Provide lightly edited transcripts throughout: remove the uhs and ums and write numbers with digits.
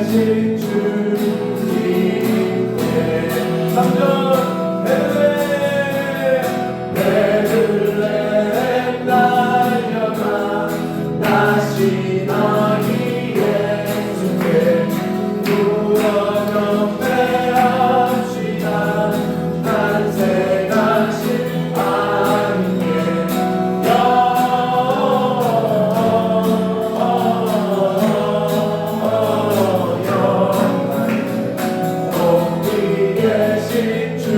계신 주님께 3절 베들레헴 달려가 다시 너희 예수께 울어 경배합시다. 탄생하신 하나님께 높이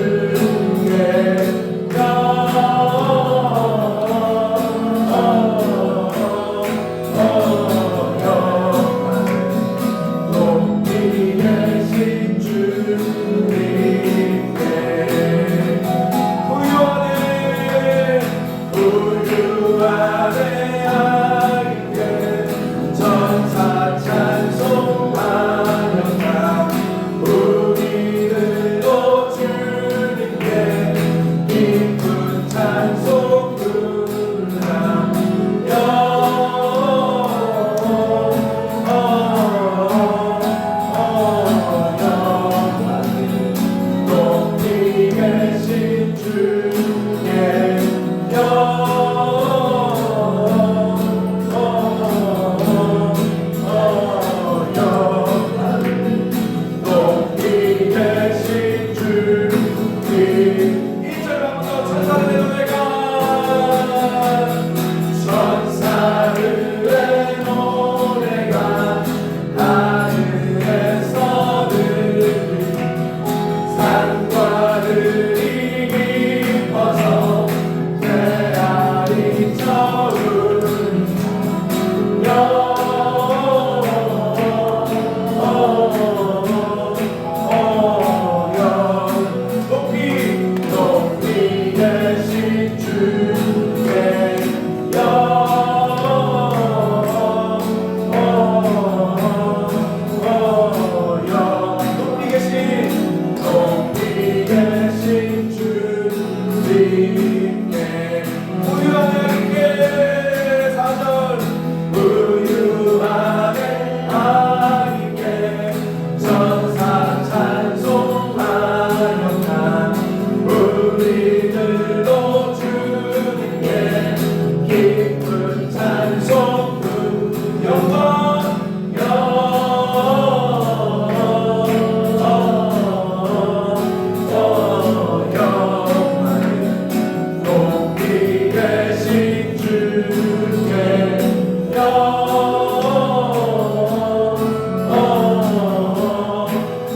계신 주께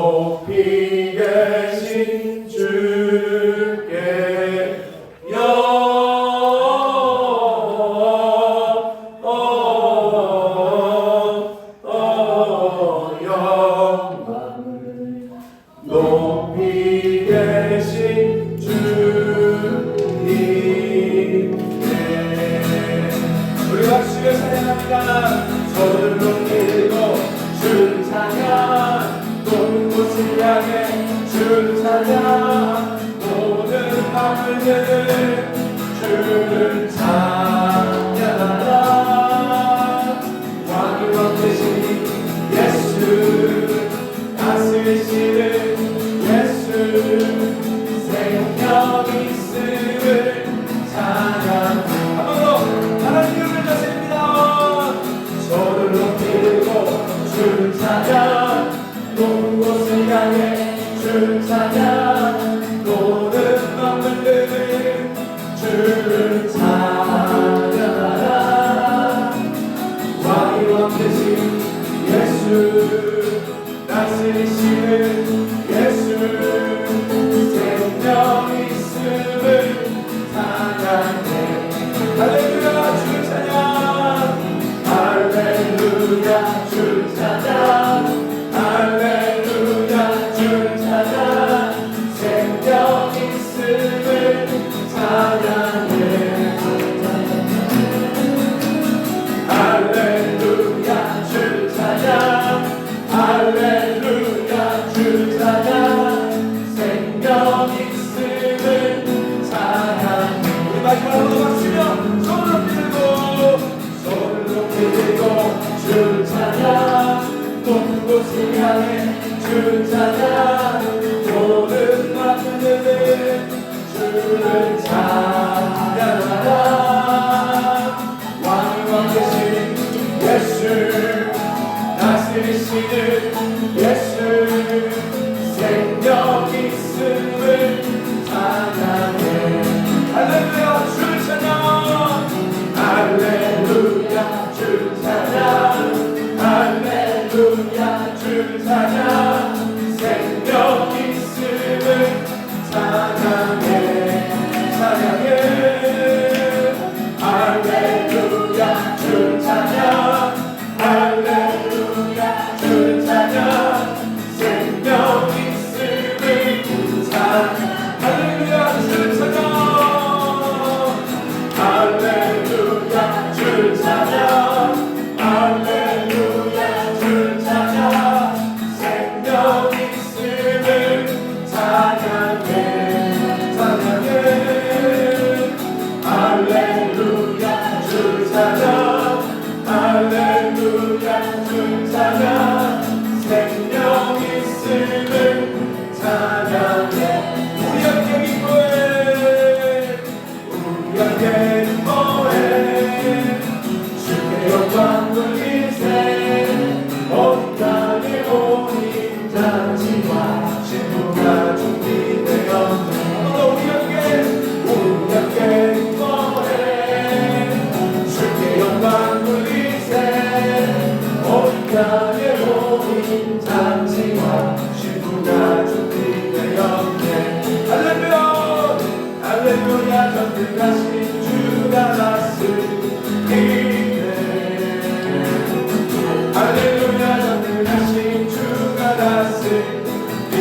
높이 계신 주께 영광을 높이 계신 주님께 우리 박수를 찬양합니다. 손을 높이고 주를 찬양 높은 곳을 향해 주를 찬양 모든 마음을 드는 주를 찬양하라. 왕이 왕 되신 예수 다스리시는 예수 생명 있음을 찬양 한 번 더 하나님 이름을 다스립니다. 손을 높이고 주를 찬양 높은 곳을 향해 주를 찬양 모든 마음을 드는 주를 찬양 찬양 생명 있음을 찬양해 찬양해 할렐루야 주 찬양 할렐루야 주 찬양 생명 있음을 찬양 할렐루야 주 찬양 할렐루야 주 찬양 할렐루야 주 찬양 생명 있음을 찬양해 찬양해 할렐루야 주 찬양 할렐루야 주 찬양 생명 있음을 찬양해 우리 함께 기뻐해 우리 함께 기뻐해 주께 영광 돌리세 온 땅에 오니 잔치와 신부가 준비되어 우리 함께 기뻐해 주께 영광 돌리세 온 땅에 오니 잔치와 신부가 준비되었네 할렐루야 할렐루야 전능하신 주가 다스리네 할렐루야 전능하신 주가 다스리네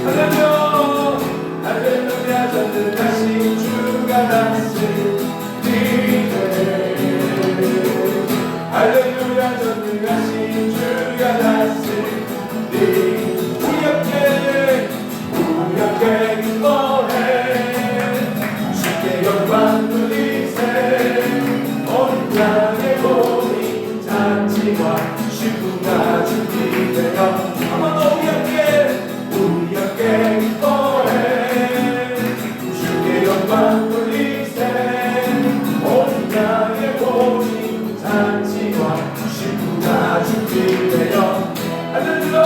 할렐루야 할렐루야 전능하신 주가 다스리네 할렐루야 전능하신 주가 다스리네 우리 함께 기뻐해 주께 영광 돌리세 온 땅에 오니 잔치와 신부가 준비되어 한 번 더 우리 함께 기뻐해 주께 영광 돌리세 온 땅에 오니 잔치와 신부가 준비되어 할렐루야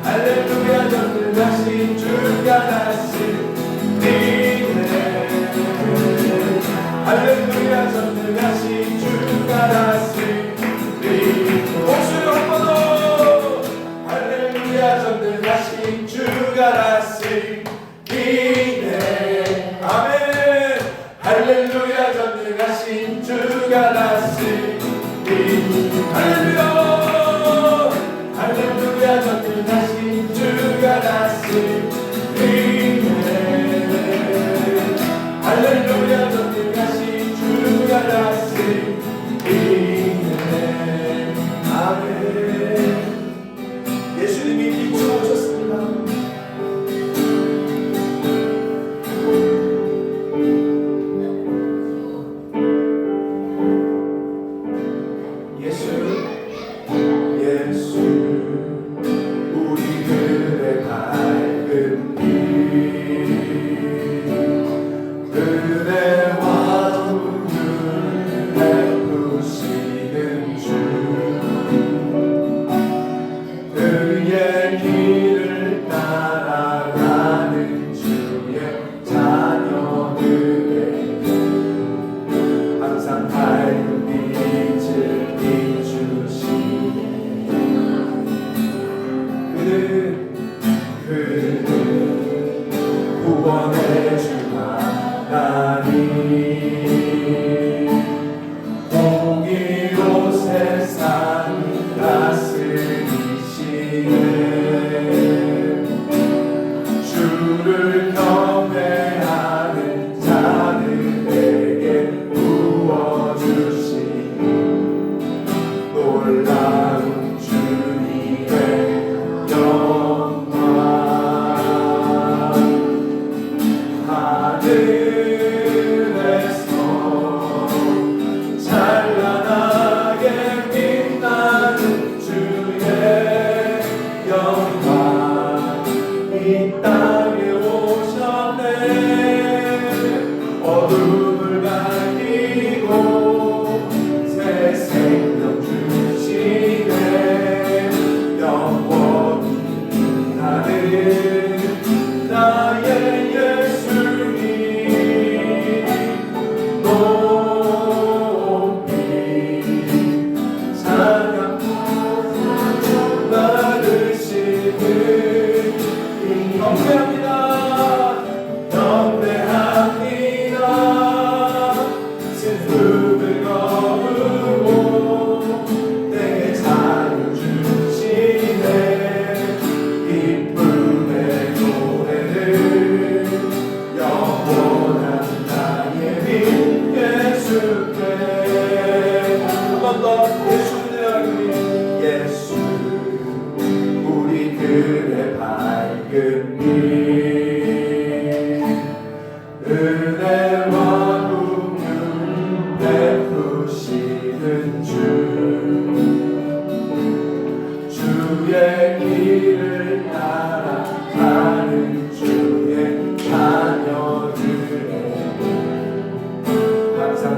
할렐루야 전능하신 주가 다스리네 할렐루야 전능하신 주가 다스리네 목소리 한 번 더 할렐루야 전능하신 주가 다스리네 아멘 할렐루야 전능하신 주가 다스리네 할렐루야 할렐루야 전능하신 주가 다스리네 할렐루야 전능하신 주가 다스리네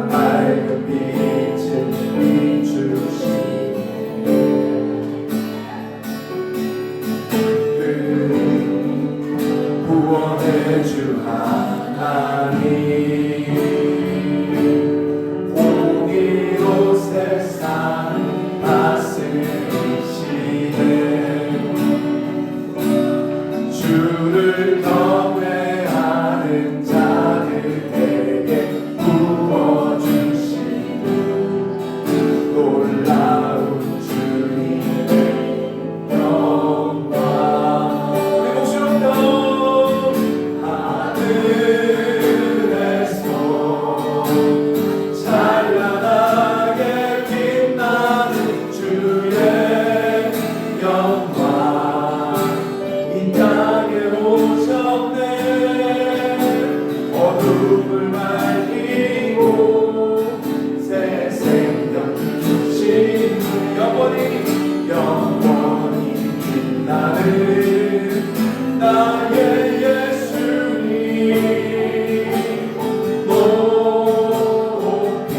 밝은 빛을 비추시네 구원의 주 하나님 공의로 세상을 다스리시네 주를 경외하는 자들에게 부어주시는 놀라운 주님의 영광 우리 목소리로 하늘에서 찬란하게 빛나는 주의 영광 이 땅에 오셨네 어둠을 말리고 새 생명 주신 영원히 빛나는 나의 예수님 높이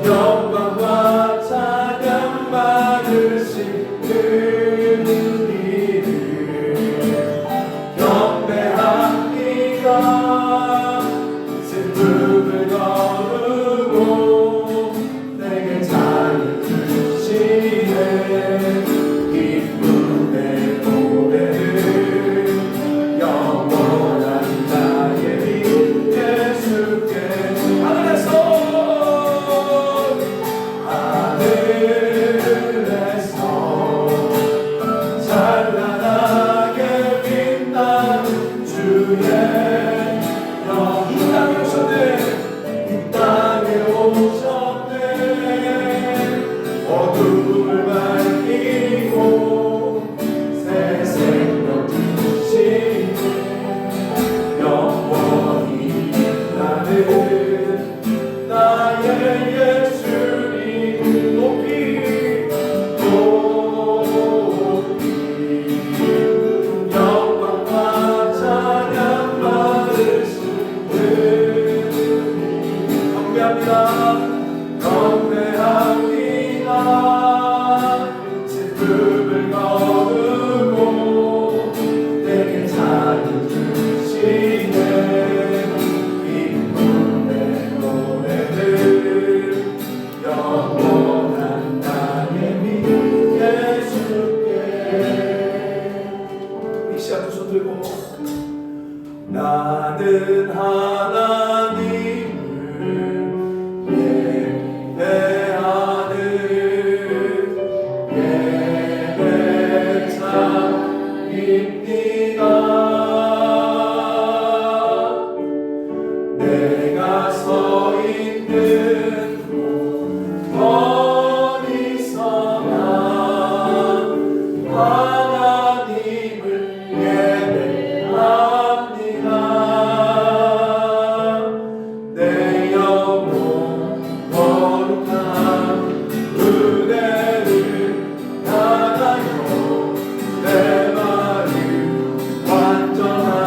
영광과 찬양 받으시는 이를 경배합니다 슬픔을 거두고 내게 자유 주시네 기쁨의 노래를 영원한 나의 빛 예수께 하늘에서 찬란하게 빛나는 주의 영이 이 땅에 오셨네 어둠을 밝히고 새 생명 주시네 영원히 빛나는 나의 예수님 높이 영광과 찬양 받으시는 경배합니다 슬픔을 거두고 내게 자유 주시네 기쁨의 노래를 영원한 나의 빛 예수께 이 시간 두 손 들고 나는 하나님을 예배하는 예배자입니다 내가 서 있는 곳 어디서나 하나님을 예배합니다 내 영혼 거룩한 은혜를 나가요 내 마음 완전한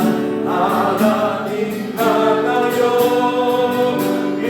하나님 향하여 이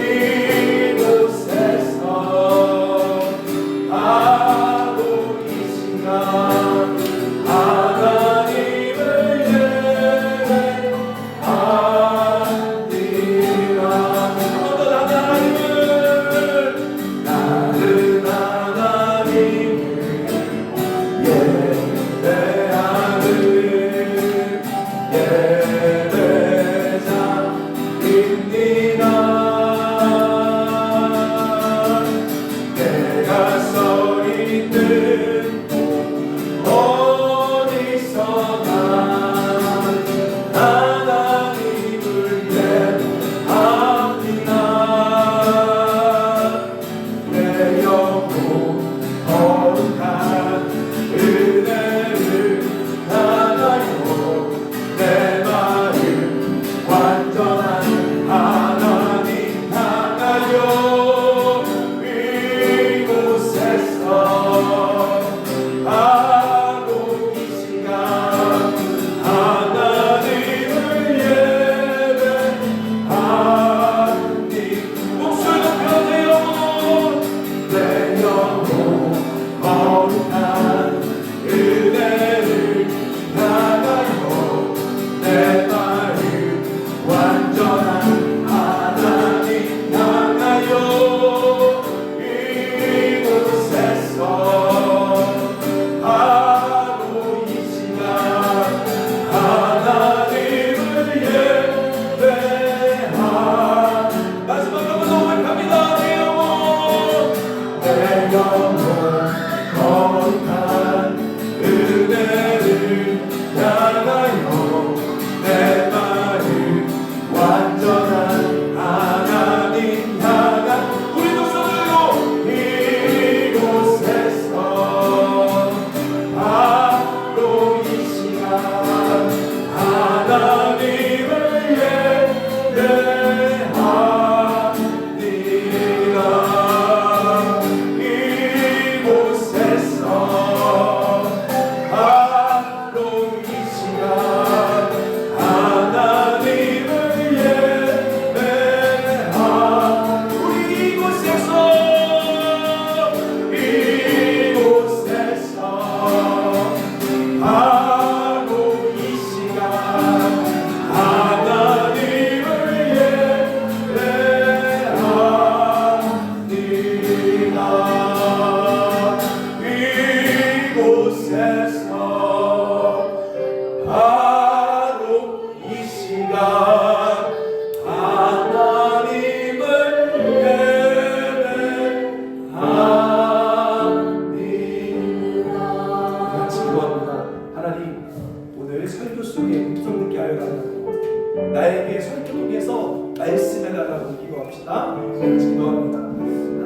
합니다. 기도합니다.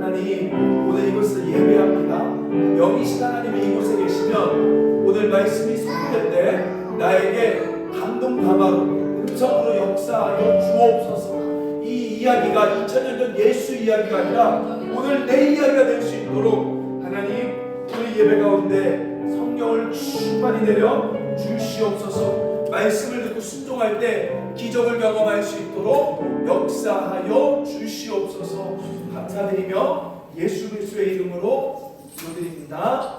하나님, 오늘 이곳을 예배합니다. 영이신 하나님이 이곳에 계시면 오늘 말씀이 소개될 때 나에게 감동받아 음성으로 역사하여 주옵소서. 이 이야기가 2000년 전 예수 이야기가 아니라 오늘 내 이야기가 될 수 있도록 하나님, 오늘 예배 가운데 성령을 충만히 내려 주시옵소서. 말씀을 듣고 순종할 때 기적을 경험할 수 있도록 역사하여 주시옵소서. 감사드리며 예수 그리스도의 이름으로 기도드립니다.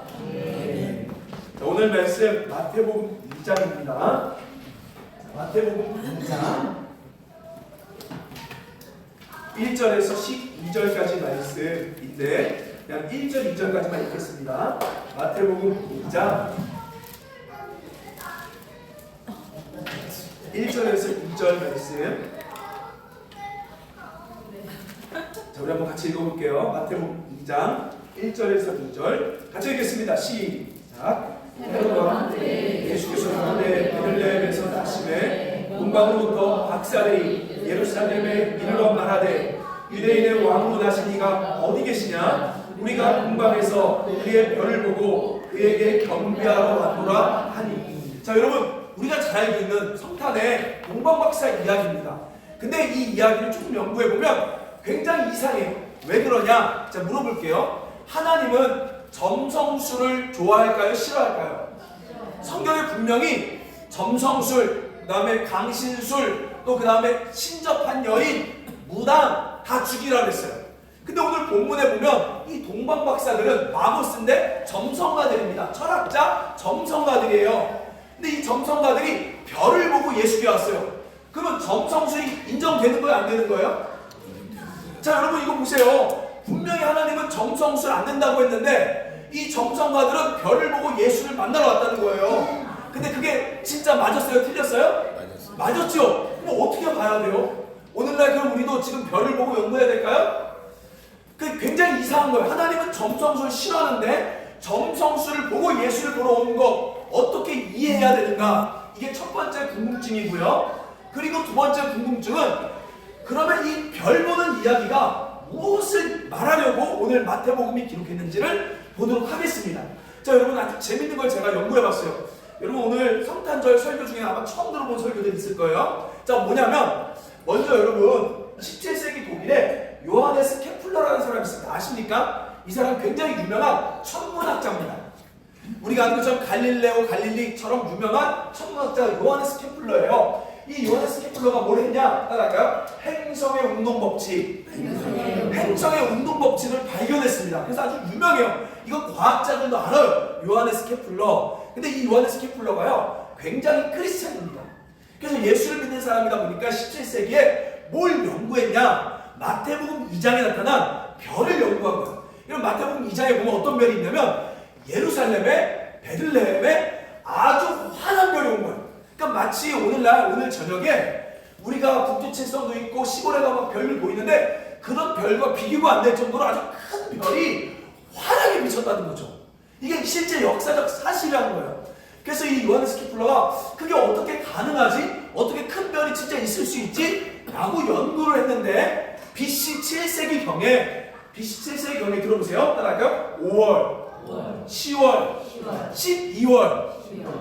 자, 오늘 말씀 마태복음 2장입니다. 마태복음 2장 1절에서 12절까지 말씀인데 그냥 1절, 2절까지만 읽겠습니다. 마태복음 2장 1절에서 2절 말씀. 자, 우리 한번 같이 읽어볼게요. 마태복음 2장 1절에서 2절 같이 읽겠습니다. 시작. 헤롯과 예수께서 가운데 베들레헴에서 나심에 문방으로부터 박사들이 예루살렘에 이르러 말하되 유대인의 왕으로 나신 이가 어디 계시냐? 우리가 궁방에서 그의 별을 보고 그에게 경배하러 왔노라 하니. 자, 여러분, 우리가 잘 알고 있는 성탄의 동방박사 이야기입니다. 근데 이 이야기를 조금 연구해보면 굉장히 이상해요. 왜 그러냐? 자, 물어볼게요. 하나님은 점성술을 좋아할까요? 싫어할까요? 성경에 분명히 점성술, 그 다음에 강신술, 또 그 다음에 신접한 여인, 무당 다 죽이라고 했어요. 근데 오늘 본문에 보면 이 동방박사들은 마고스인데 점성가들입니다. 철학자 점성가들이에요. 근데 이 점성가들이 별을 보고 예수께 왔어요. 그러면 점성술이 인정되는 거예요? 안 되는 거예요? 자, 여러분 이거 보세요. 분명히 하나님은 점성술 안 된다고 했는데 이 점성가들은 별을 보고 예수를 만나러 왔다는 거예요. 근데 그게 진짜 맞았어요? 틀렸어요? 맞았죠? 그럼 어떻게 봐야 돼요? 오늘날 그럼 우리도 지금 별을 보고 연구해야 될까요? 그 굉장히 이상한 거예요. 하나님은 점성술 싫어하는데 점성술을 보고 예수를 보러 온 거 어떻게 이해해야 되는가? 이게 첫 번째 궁금증이고요. 그리고 두 번째 궁금증은 그러면 이 별 보는 이야기가 무엇을 말하려고 오늘 마태복음이 기록했는지를 보도록 하겠습니다. 자, 여러분 아주 재밌는 걸 제가 연구해봤어요. 여러분 오늘 성탄절 설교 중에 아마 처음 들어본 설교들이 있을 거예요. 자, 뭐냐면 먼저 여러분 17세기 독일에 요하네스 케플러라는 사람이 있습니다. 아십니까? 이 사람 굉장히 유명한 천문학자입니다. 우리가 아는 것처럼 갈릴레오 갈릴리처럼 유명한 천문학자 요하네스 케플러예요. 이 요하네스 케플러가 뭘 했냐? 따라할까요? 행성의 운동 법칙. 행성의 운동 법칙을 발견했습니다. 그래서 아주 유명해요. 이건 과학자들도 알아요. 요하네스 케플러. 근데 이 요하네스 케플러가요, 굉장히 크리스찬입니다. 그래서 예수를 믿는 사람이다 보니까 17세기에 뭘 연구했냐? 마태복음 2장에 나타난 별을 연구한 거예요. 이런 마태복음 2장에 보면 어떤 별이 있냐면 예루살렘에 베들레헴에 아주 환한 별이 온 거예요. 그러니까 마치 오늘날 오늘 저녁에 우리가 북두칠성도 있고 시골에 가면 별을 보이는데 그런 별과 비교가 안 될 정도로 아주 큰 별이 환하게 비쳤다는 거죠. 이게 실제 역사적 사실이라는 거예요. 그래서 이 요하네스 케플러가 그게 어떻게 가능하지? 어떻게 큰 별이 진짜 있을 수 있지? 라고 연구를 했는데 BC 7세기경에 들어보세요. 따라할까요? 5월, 10월,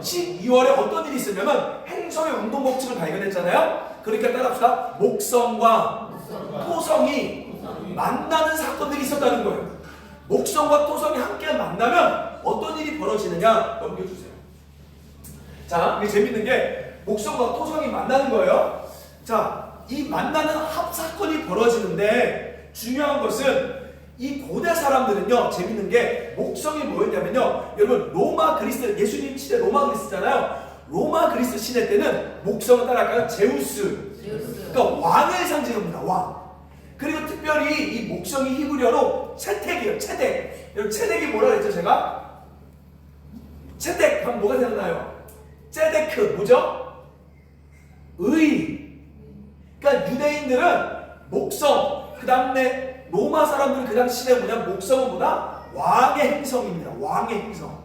12월에 어떤 일이 있었냐면 행성의 운동 법칙을 발견했잖아요. 그러니까 따라합시다. 목성과 토성이 만나는 사건들이 있었다는 거예요. 목성과 토성이 함께 만나면 어떤 일이 벌어지느냐? 넘겨주세요. 자, 이게 재밌는 게 목성과 토성이 만나는 거예요. 자, 이 만나는 합사건이 벌어지는데 중요한 것은 이 고대 사람들은요, 재밌는 게 목성이 뭐였냐면요, 여러분 로마 그리스, 예수님 시대 로마 그리스잖아요. 로마 그리스 시대 때는 목성은 따라할까요? 제우스. 그러니까 왕을 상징합니다. 왕. 그리고 특별히 이 목성이 히브리어로 채택이에요. 채택. 여러분 채택이 뭐라 그랬죠 제가? 채택 하면 뭐가 생각나요? ጼ데크 뭐죠? 의. 그러니까 유대인들은 목성, 그 다음에 로마 사람들은 그 당시 시대에 뭐냐? 목성은 뭐다? 왕의 행성입니다. 왕의 행성.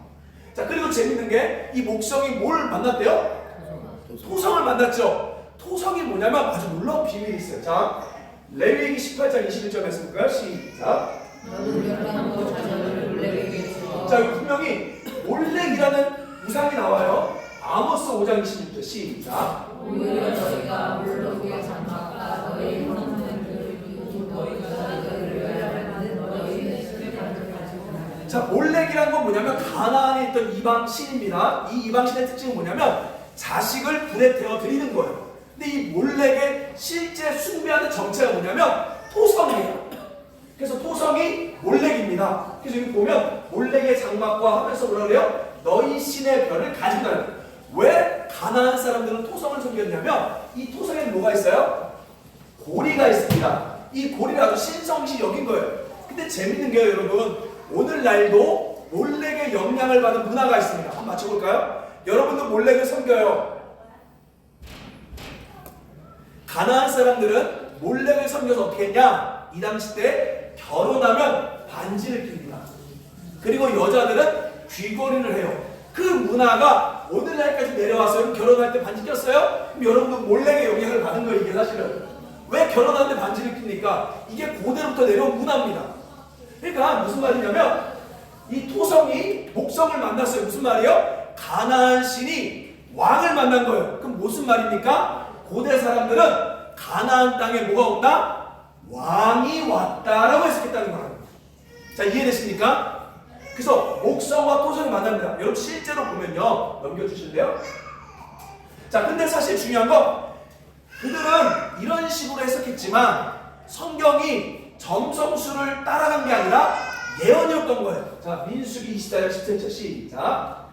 자, 그리고 재밌는 게 이 목성이 뭘 만났대요? 토성을 만났죠. 토성이 뭐냐면 아주 놀라운 비밀이 있어요. 자, 레위기 18장 21절 말씀 볼까요? 시작. 자, 여기 분명히 몰렉이라는 우상이 나와요. 아모스 5장 26절 시작. 오히려 너희가 몰렉의 장막과 너희 자, 몰렉이란 건 뭐냐면 가나안에 있던 이방 신입니다. 이 이방 신의 특징은 뭐냐면 자식을 불에 태워 드리는 거예요. 근데 이 몰렉의 실제 숭배하는 정체가 뭐냐면 토성이에요. 그래서 토성이 몰렉입니다. 그래서 여기 보면 몰렉의 장막과 하면서 뭐라 그래요? 너희 신의 별을 가지고 다녀. 왜 가나안 사람들은 토성을 섬겼냐면 이 토성에는 뭐가 있어요? 고리가 있습니다. 이 고리를 아주 신성시 여긴 거예요. 근데 재밌는 게요, 여러분. 오늘날도 몰렉의 영향을 받은 문화가 있습니다. 한번 맞춰볼까요? 여러분도 몰렉을 섬겨요. 가나안 사람들은 몰렉을 섬겨서 어떻게 했냐? 이 당시 때 결혼하면 반지를 낍니다. 그리고 여자들은 귀걸이를 해요. 그 문화가 오늘날까지 내려와서 결혼할 때 반지 꼈어요? 그럼 여러분도 몰렉의 영향을 받은 거예요, 이게 사실은. 왜 결혼하는데 반지를 낍니까? 이게 고대로부터 내려온 문화입니다. 그러니까 무슨 말이냐면 이 토성이 목성을 만났어요. 무슨 말이에요? 가나안 신이 왕을 만난 거예요. 그럼 무슨 말입니까? 고대 사람들은 가나안 땅에 뭐가 온다? 왕이 왔다라고 해석했다는 거예요. 자, 이해되십니까? 그래서 목성과 토성이 만납니다. 여러분 실제로 보면요, 넘겨주실래요? 자, 근데 사실 중요한 건 그들은 이런 식으로 해석했지만 성경이 점성술을 따라간 게 아니라 예언이었던 거예요. 자, 민수기 24장 17절 시작.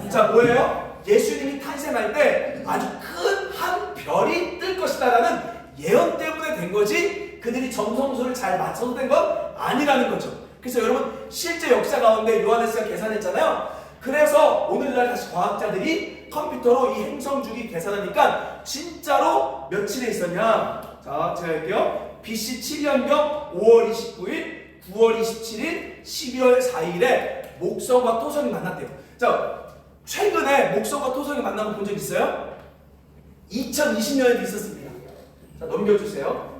자, 뭐예요? 예수님이 탄생할 때 아주 큰 한 별이 뜰 것이다라는 예언 때문에 된 거지 그들이 점성술을 잘 맞춰서 된 건 아니라는 거죠. 그래서 여러분 실제 역사 가운데 요하네스가 계산했잖아요. 그래서 오늘날 다시 과학자들이 컴퓨터로 이 행성주기 계산하니까 진짜로 며칠에 있었냐? 자, 제가 할게요. BC 7년경 5월 29일, 9월 27일, 12월 4일에 목성과 토성이 만났대요. 자, 최근에 목성과 토성이 만난 거 본 적 있어요? 2020년에도 있었습니다. 자, 넘겨주세요.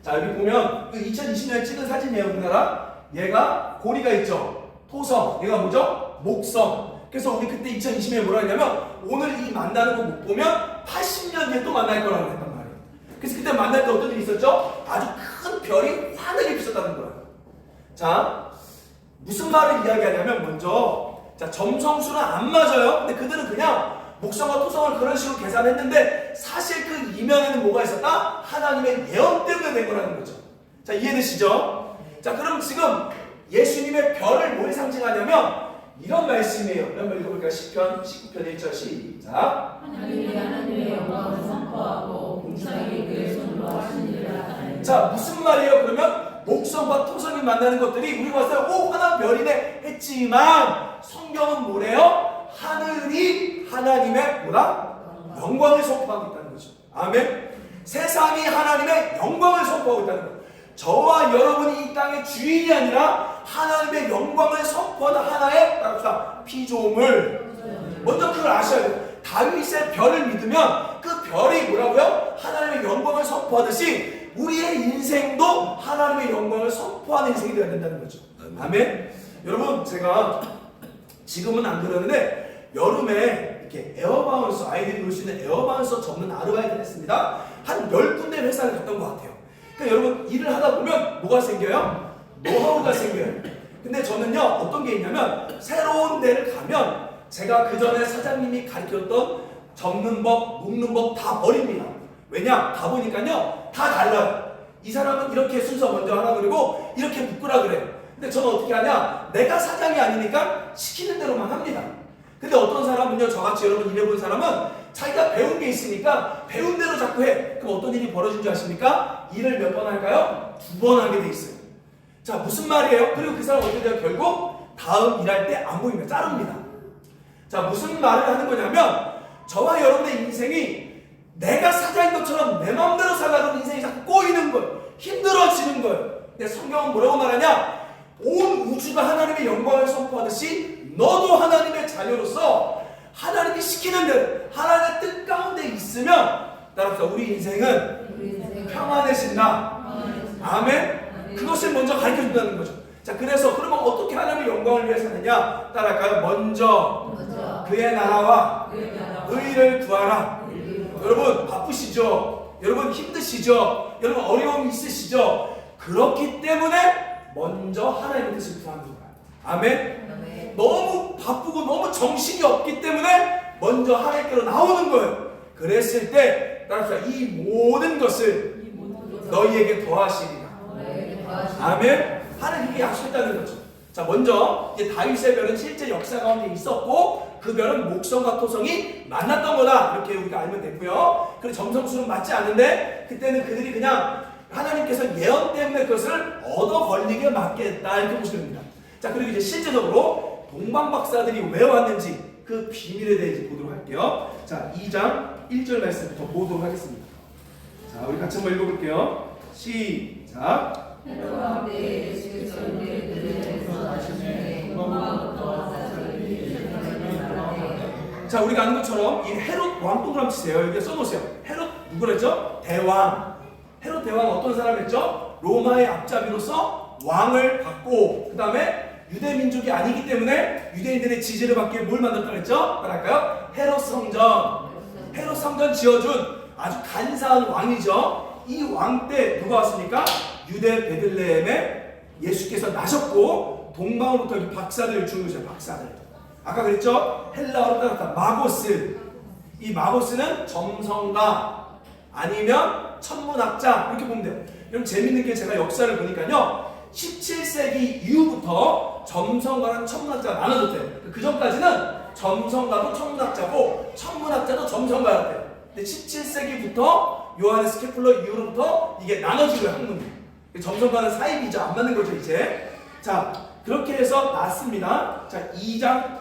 자, 여기 보면 2020년에 찍은 사진이에요, 우리나라. 얘가 고리가 있죠. 토성, 얘가 뭐죠? 목성. 그래서 우리 그때 2020년에 뭐라 했냐면 오늘 이 만나는 거 못 보면 80년 뒤에 또 만날 거라고 했단 말이에요. 그래서 그때 만날 때 어떤 일이 있었죠? 아주 큰 별이 하늘에 비쳤다는 거예요. 자, 무슨 말을 이야기하냐면 먼저 자, 점성술은 안 맞아요. 근데 그들은 그냥 목성과 토성을 그런 식으로 계산했는데 사실 그 이면에는 뭐가 있었다? 하나님의 예언 때문에 된 거라는 거죠. 자, 이해되시죠? 자, 그럼 지금 예수님의 별을 뭘 상징하냐면 이런 말씀이에요. 한번 읽어볼까요? 시편 19편 1절 시작. 하나님의 영광을 선포하고 공창이 그의 손으로 하신 일을 하나니. 자, 무슨 말이에요? 그러면 목성과 토성이 만나는 것들이 우리 봤어요. 오, 하나 별이네 했지만 성경은 뭐래요? 하늘이 하나님의 뭐라? 영광을 선포하고 있다는 거죠. 아멘. 세상이 하나님의 영광을 선포하고 있다는 거예요. 저와 여러분이 이 땅의 주인이 아니라 하나님의 영광을 선포하는 하나의 피조물. 먼저 그걸 아셔야 돼요. 다윗의 별을 믿으면 그 별이 뭐라고요? 하나님의 영광을 선포하듯이 우리의 인생도 하나님의 영광을 선포하는 인생이 되어야 된다는 거죠. 아멘. 여러분, 제가 지금은 안 그러는데 여름에 이렇게 에어바운서, 아이들이 놀 수 있는 에어바운서 접는 아르바이트를 했습니다. 한 10군데 회사를 갔던 것 같아요. 그러니까 여러분, 일을 하다 보면 뭐가 생겨요? 노하우가 생겨요. 근데 저는요, 어떤 게 있냐면 새로운 데를 가면 제가 그 전에 사장님이 가르쳤던 접는 법, 묶는 법 다 버립니다. 왜냐? 가보니까요, 다 달라요. 이 사람은 이렇게 순서 먼저 하라 그러고 이렇게 묶으라 그래요. 근데 저는 어떻게 하냐? 내가 사장이 아니니까 시키는 대로만 합니다. 근데 어떤 사람은요, 저같이 여러분 일해본 사람은 자기가 배운 게 있으니까 배운 대로 자꾸 해. 그럼 어떤 일이 벌어진 줄 아십니까? 일을 몇 번 할까요? 2번 하게 돼 있어요. 자, 무슨 말이에요? 그리고 그 사람 어떻게 돼요? 결국 다음 일할 때 안 보입니다. 자릅니다. 자, 무슨 말을 하는 거냐면 저와 여러분의 인생이 내가 사장인 것처럼 내 마음대로 살아가는 인생이 자꾸 꼬이는 거예요. 힘들어지는 거예요. 근데 성경은 뭐라고 말하냐? 온 우주가 하나님의 영광을 선포하듯이 너도 하나님의 자녀로서 하나님이 시키는 대로 하나님의 뜻 가운데 있으면 따라서 우리 인생은 평안해진다. 아멘. 그것을 먼저 가르쳐준다는 거죠. 자, 그래서 그러면 어떻게 하나님의 영광을 위해 사느냐? 따라할까요? 먼저 그의 나라와 의를 구하라. 여러분 바쁘시죠? 여러분 힘드시죠? 여러분 어려움이 있으시죠? 그렇기 때문에 먼저 하나님의 뜻을 구하는 거예요. 아멘. 너무 바쁘고 너무 정신이 없기 때문에 먼저 하나님께로 나오는 거예요. 그랬을 때 따라서 이 모든 것을 너희에게 더하시리라. 아멘. 하나님이 약속했다는 거죠. 자, 먼저 이제 다윗의 별은 실제 역사 가운데 있었고 그 별은 목성과 토성이 만났던 거다. 이렇게 우리가 알면 되고요. 그리고 점성술은 맞지 않은데 그때는 그들이 그냥 하나님께서 예언 때문에 그것을 얻어 걸리게 맡겠다 이렇게 보시면 됩니다. 자, 그리고 이제 실제적으로 동방 박사들이 왜 왔는지 그 비밀에 대해 보도록 할게요. 자, 2장 1절 말씀부터 보도록 하겠습니다. 자, 우리 같이 한번 읽어볼게요. 시작. 자, 우리가 아는 것처럼 이 헤롯 왕 동그라미 치세요. 여기 써놓으세요. 헤롯 누구랬죠? 대왕. 헤롯 대왕은 어떤 사람이었죠? 로마의 앞잡이로서 왕을 받고 그 다음에 유대 민족이 아니기 때문에 유대인들의 지지를 받기 위해 뭘 만들었다고 했죠? 뭐랄까요? 헤롯 성전. 헤롯 성전 지어준 아주 간사한 왕이죠. 이 왕 때 누가 왔습니까? 유대 베들레헴에 예수께서 나셨고 동방으로부터 이 박사들을 주무세요. 박사들. 아까 그랬죠? 헬라어로 따랐다. 마고스. 이 마고스는 점성가 아니면 천문학자 이렇게 보면 돼요. 여러분 재밌는 게 제가 역사를 보니까요. 17세기 이후부터 점성가랑 천문학자가 나눠졌대요. 그 전까지는 점성가도 천문학자고 천문학자도 점성가였대요. 근데 17세기부터 요하네스 케플러 이후로부터 이게 나눠지고요. 학문이. 점성가는 사입이죠. 안 맞는 거죠 이제. 자, 그렇게 해서 났습니다. 자, 2장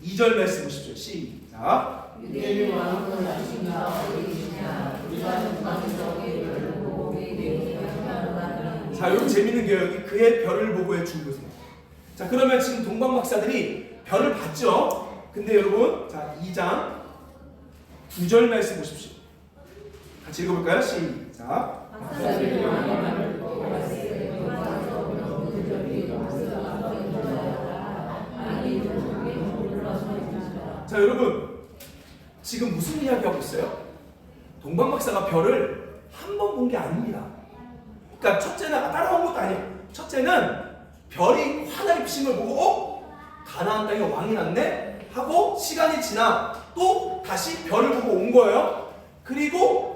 2절 말씀 보십시오. 시작. 유대인 왕은 나신가 어디시냐 우리가 동방에서 그의 보고 그의 내용을 자, 여러분 재밌는 게 여기 그의 별을 보고의 중보세요. 자, 그러면 지금 동방 박사들이 별을 봤죠. 근데 여러분, 자 2장 9절 말씀 보십시오. 같이 읽어볼까요? 시작. 자, 여러분 지금 무슨 이야기 하고 있어요? 동방 박사가 별을 한 번 본 게 아닙니다. 그러니까 첫째는 따라온 것도 아니에요. 첫째는 별이 하나의 비심을 보고 가나안 땅에 왕이 났네 하고 시간이 지나 또 다시 별을 보고 온 거예요. 그리고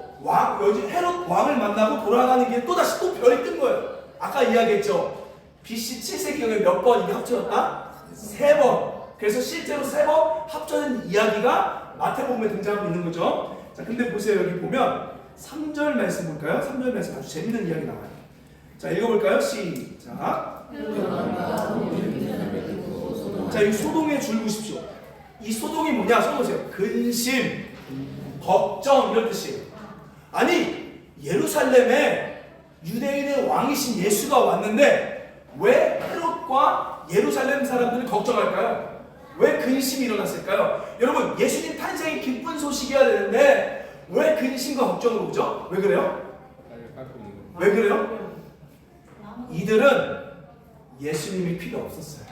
여기 헤롯 왕을 만나고 돌아가는 길에 또 다시 또 별이 뜬 거예요. 아까 이야기했죠. BC 7세기경에 몇 번 이게 합쳐졌다? 3번. 그래서 실제로 3번 합쳐진 이야기가 마태복음에 등장하고 있는 거죠. 자, 근데 보세요. 여기 보면 3절 말씀 볼까요? 3절 말씀 아주 재밌는 이야기 나와요. 자, 읽어볼까요? 시작. 자, 이 소동의 줄 보십시오. 이 소동이 뭐냐? 써보세요. 근심, 걱정 이런 뜻이에요. 아니, 예루살렘에 유대인의 왕이신 예수가 왔는데 왜 헤롯과 예루살렘 사람들이 걱정할까요? 왜 근심이 일어났을까요? 여러분, 예수님 탄생이 기쁜 소식이어야 되는데 왜 근심과 걱정으로 오죠? 왜 그래요? 왜 그래요? 이들은 예수님이 필요 없었어요.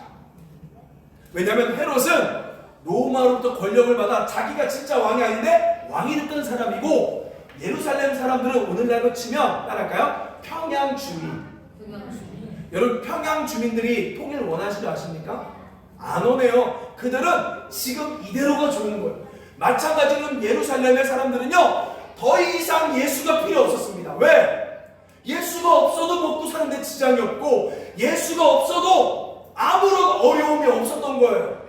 왜냐하면 헤롯은 로마로부터 권력을 받아 자기가 진짜 왕이 아닌데 왕이 됐던 사람이고 예루살렘 사람들은 오늘날로 치면 따랄까요? 평양 주민. 여러분 평양 주민들이 통일 원하시지 않습니까? 안 오네요. 그들은 지금 이대로가 좋은 거예요. 마찬가지로 예루살렘의 사람들은요 더 이상 예수가 필요 없었습니다. 왜? 예수가 없어도 먹고 사는데 지장이 없고 예수가 없어도 아무런 어려움이 없었던 거예요.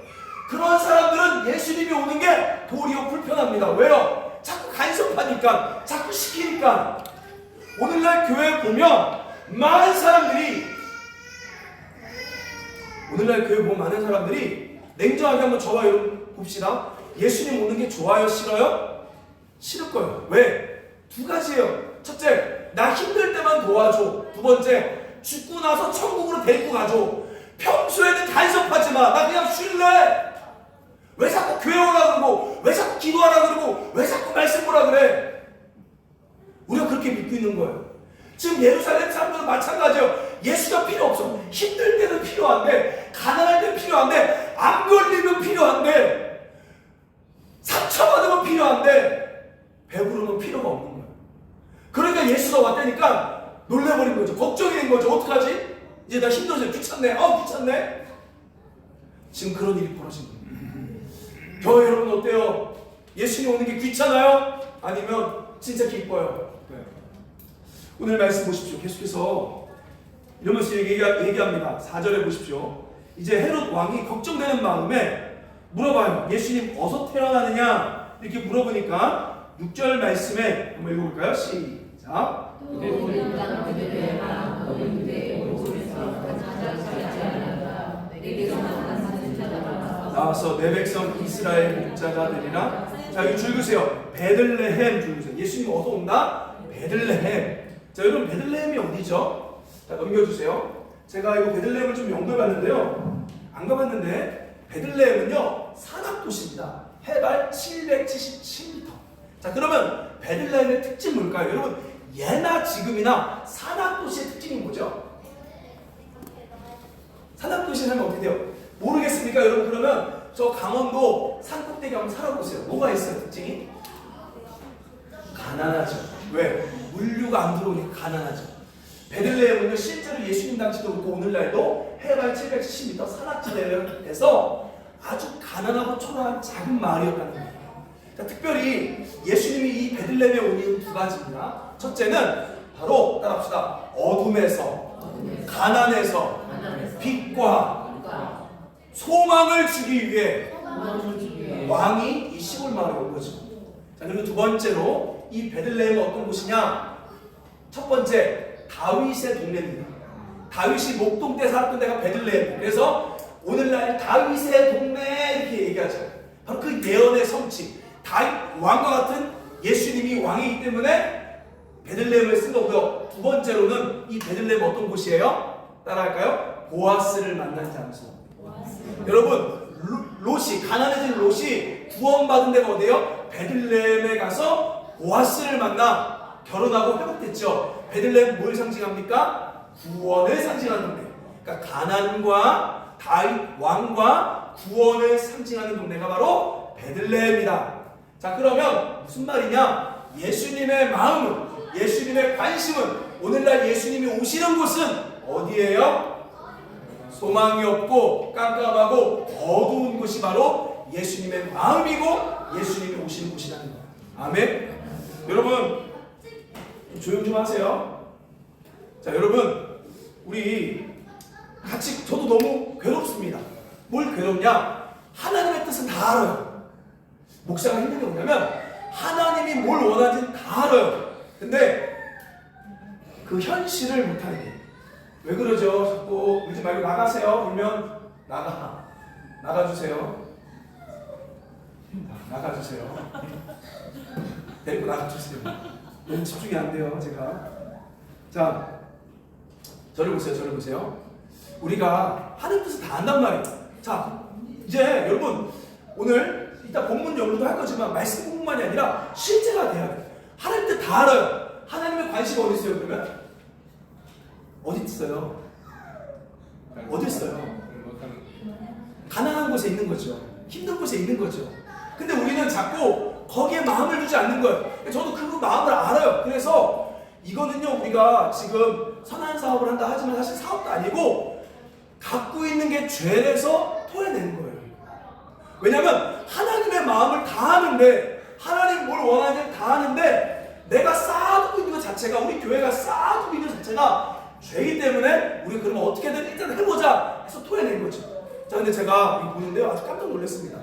그런 사람들은 예수님이 오는 게 도리어 불편합니다. 왜요? 자꾸 간섭하니까, 자꾸 시키니까. 오늘날 교회에 보면 많은 사람들이 냉정하게 한번 저와 여러분 봅시다. 예수님 오는 게 좋아요? 싫어요? 싫을 거예요. 왜? 두 가지예요. 첫째, 나 힘들 때만 도와줘. 두 번째, 죽고 나서 천국으로 데리고 가줘. 평소에는 간섭하지 마. 나 그냥 쉴래. 왜 자꾸 교회 오라 그러고, 왜 자꾸 기도하라 그러고, 왜 자꾸 말씀 보라 그래? 우리가 그렇게 믿고 있는 거예요. 지금 예루살렘 사람들은 마찬가지예요. 예수가 필요 없어. 힘들 때는 필요한데, 가난할 때는 필요한데, 안 걸리면 필요한데, 상처받으면 필요한데, 배부르면 필요가 없는 거예요. 그러니까 예수가 왔다니까 놀래버린 거죠. 걱정이 된 거죠. 어떡하지? 이제 나 힘들어서 귀찮네. 귀찮네. 지금 그런 일이 벌어진 거예요. 교회 여러분 어때요? 예수님 오는 게 귀찮아요? 아니면 진짜 기뻐요? 오늘 말씀 보십시오. 계속해서 이러면서 얘기합니다. 4절에 보십시오. 이제 헤롯 왕이 걱정되는 마음에 물어봐요. 예수님 어디서 태어나느냐? 이렇게 물어보니까 6절 말씀에 한번 읽어볼까요? 시작. 나와서 내 백성 이스라엘 목자가 되리라. 자, 이거 줄그세요. 베들레헴 줄그세요. 예수님 어디서 온다? 베들레헴. 자, 여러분 베들레헴이 어디죠? 자, 넘겨주세요. 제가 이거 베들레헴을 좀 연구해봤는데요. 안 가봤는데 베들레헴은요 산악도시입니다. 해발 777m. 자, 그러면 베들레헴의 특징 뭘까요? 여러분 예나 지금이나 산악도시의 특징이 뭐죠? 산악도시 하면 어떻게 돼요? 모르겠습니까? 여러분 그러면 저 강원도 산꼭대기 한번 살아보세요. 뭐가 있어요? 특징이? 가난하죠. 왜? 물류가 안 들어오니까 가난하죠. 베들레헴은요 실제로 예수님 당시도 그렇고 오늘날도 해발 770m 산악지대에서 아주 가난하고 초라한 작은 마을이었다는 거예요. 자, 특별히 예수님이 이 베들레헴에 온 이유는 두 가지입니다. 첫째는 바로 따라합시다. 어둠에서 가난에서 빛과 소망을 주기 위해 왕이 이 시골 마을에 온 거죠. 자, 그리고 두 번째로 이 베들레헴은 어떤 곳이냐? 첫 번째 다윗의 동네입니다. 다윗이 목동 때 살았던 데가 베들레헴. 그래서 오늘날 다윗의 동네 이렇게 얘기하죠. 바로 그 예언의 성취. 다윗 왕과 같은 예수님이 왕이기 때문에 베들레헴을 쓴 거고요. 두 번째로는 이 베들레헴 어떤 곳이에요? 따라할까요? 보아스를 만난 장소. 여러분 롯이 가난해진 롯이 구원받은 데가 어디예요? 베들레헴에 가서 보아스를 만나 결혼하고 회복됐죠. 베들레헴 뭘 상징합니까? 구원을 상징하는 동네. 그러니까 가난과 다윗 왕과 구원을 상징하는 동네가 바로 베들레헴이다. 자, 그러면 무슨 말이냐? 예수님의 마음은, 예수님의 관심은, 오늘날 예수님이 오시는 곳은 어디예요? 소망이 없고 깜깜하고 어두운 곳이 바로 예수님의 마음이고 예수님이 오시는 곳이라는 거예요. 아멘. 여러분 조용 좀 하세요. 자, 여러분 우리 같이, 저도 너무 괴롭습니다. 뭘 괴롭냐? 하나님의 뜻은 다 알아요. 목사가 힘든 게 뭐냐면 하나님이 뭘 원하는지 다 알아요. 근데 그 현실을 못하는 게. 왜 그러죠? 자꾸 울지 말고 나가세요. 울면 나가주세요. 나가주세요. 데리고 나가주세요. 너무 집중이 안 돼요, 제가. 자, 저를 보세요. 우리가 하나님 뜻을 다 안단 말이에요. 자, 이제 여러분 오늘 이따 본문 연구도 할 거지만 말씀 공부만이 아니라 실제가 돼야 돼요. 하나님 뜻 다 알아요. 하나님의 관심이 어디 있어요? 그러면 어디 있어요? 어디 있어요? 가난한 곳에 있는 거죠. 힘든 곳에 있는 거죠. 근데 우리는 자꾸 거기에 마음을 두지 않는 거예요. 저도 그 마음을 알아요. 그래서 이거는요, 우리가 지금 선한 사업을 한다 하지만 사실 사업도 아니고 갖고 있는 게 죄라서 토해내는 거예요. 왜냐하면 하나님의 마음을 다 아는데, 하나님 뭘 원하는지 다 아는데 내가 쌓아두고 있는 것 자체가, 우리 교회가 쌓아두고 있는 것 자체가 죄이기 때문에 우리 그러면 어떻게든 일단 해보자 해서 토해낸 거죠. 자, 근데 제가 이거 보는데요, 아주 깜짝 놀랐습니다.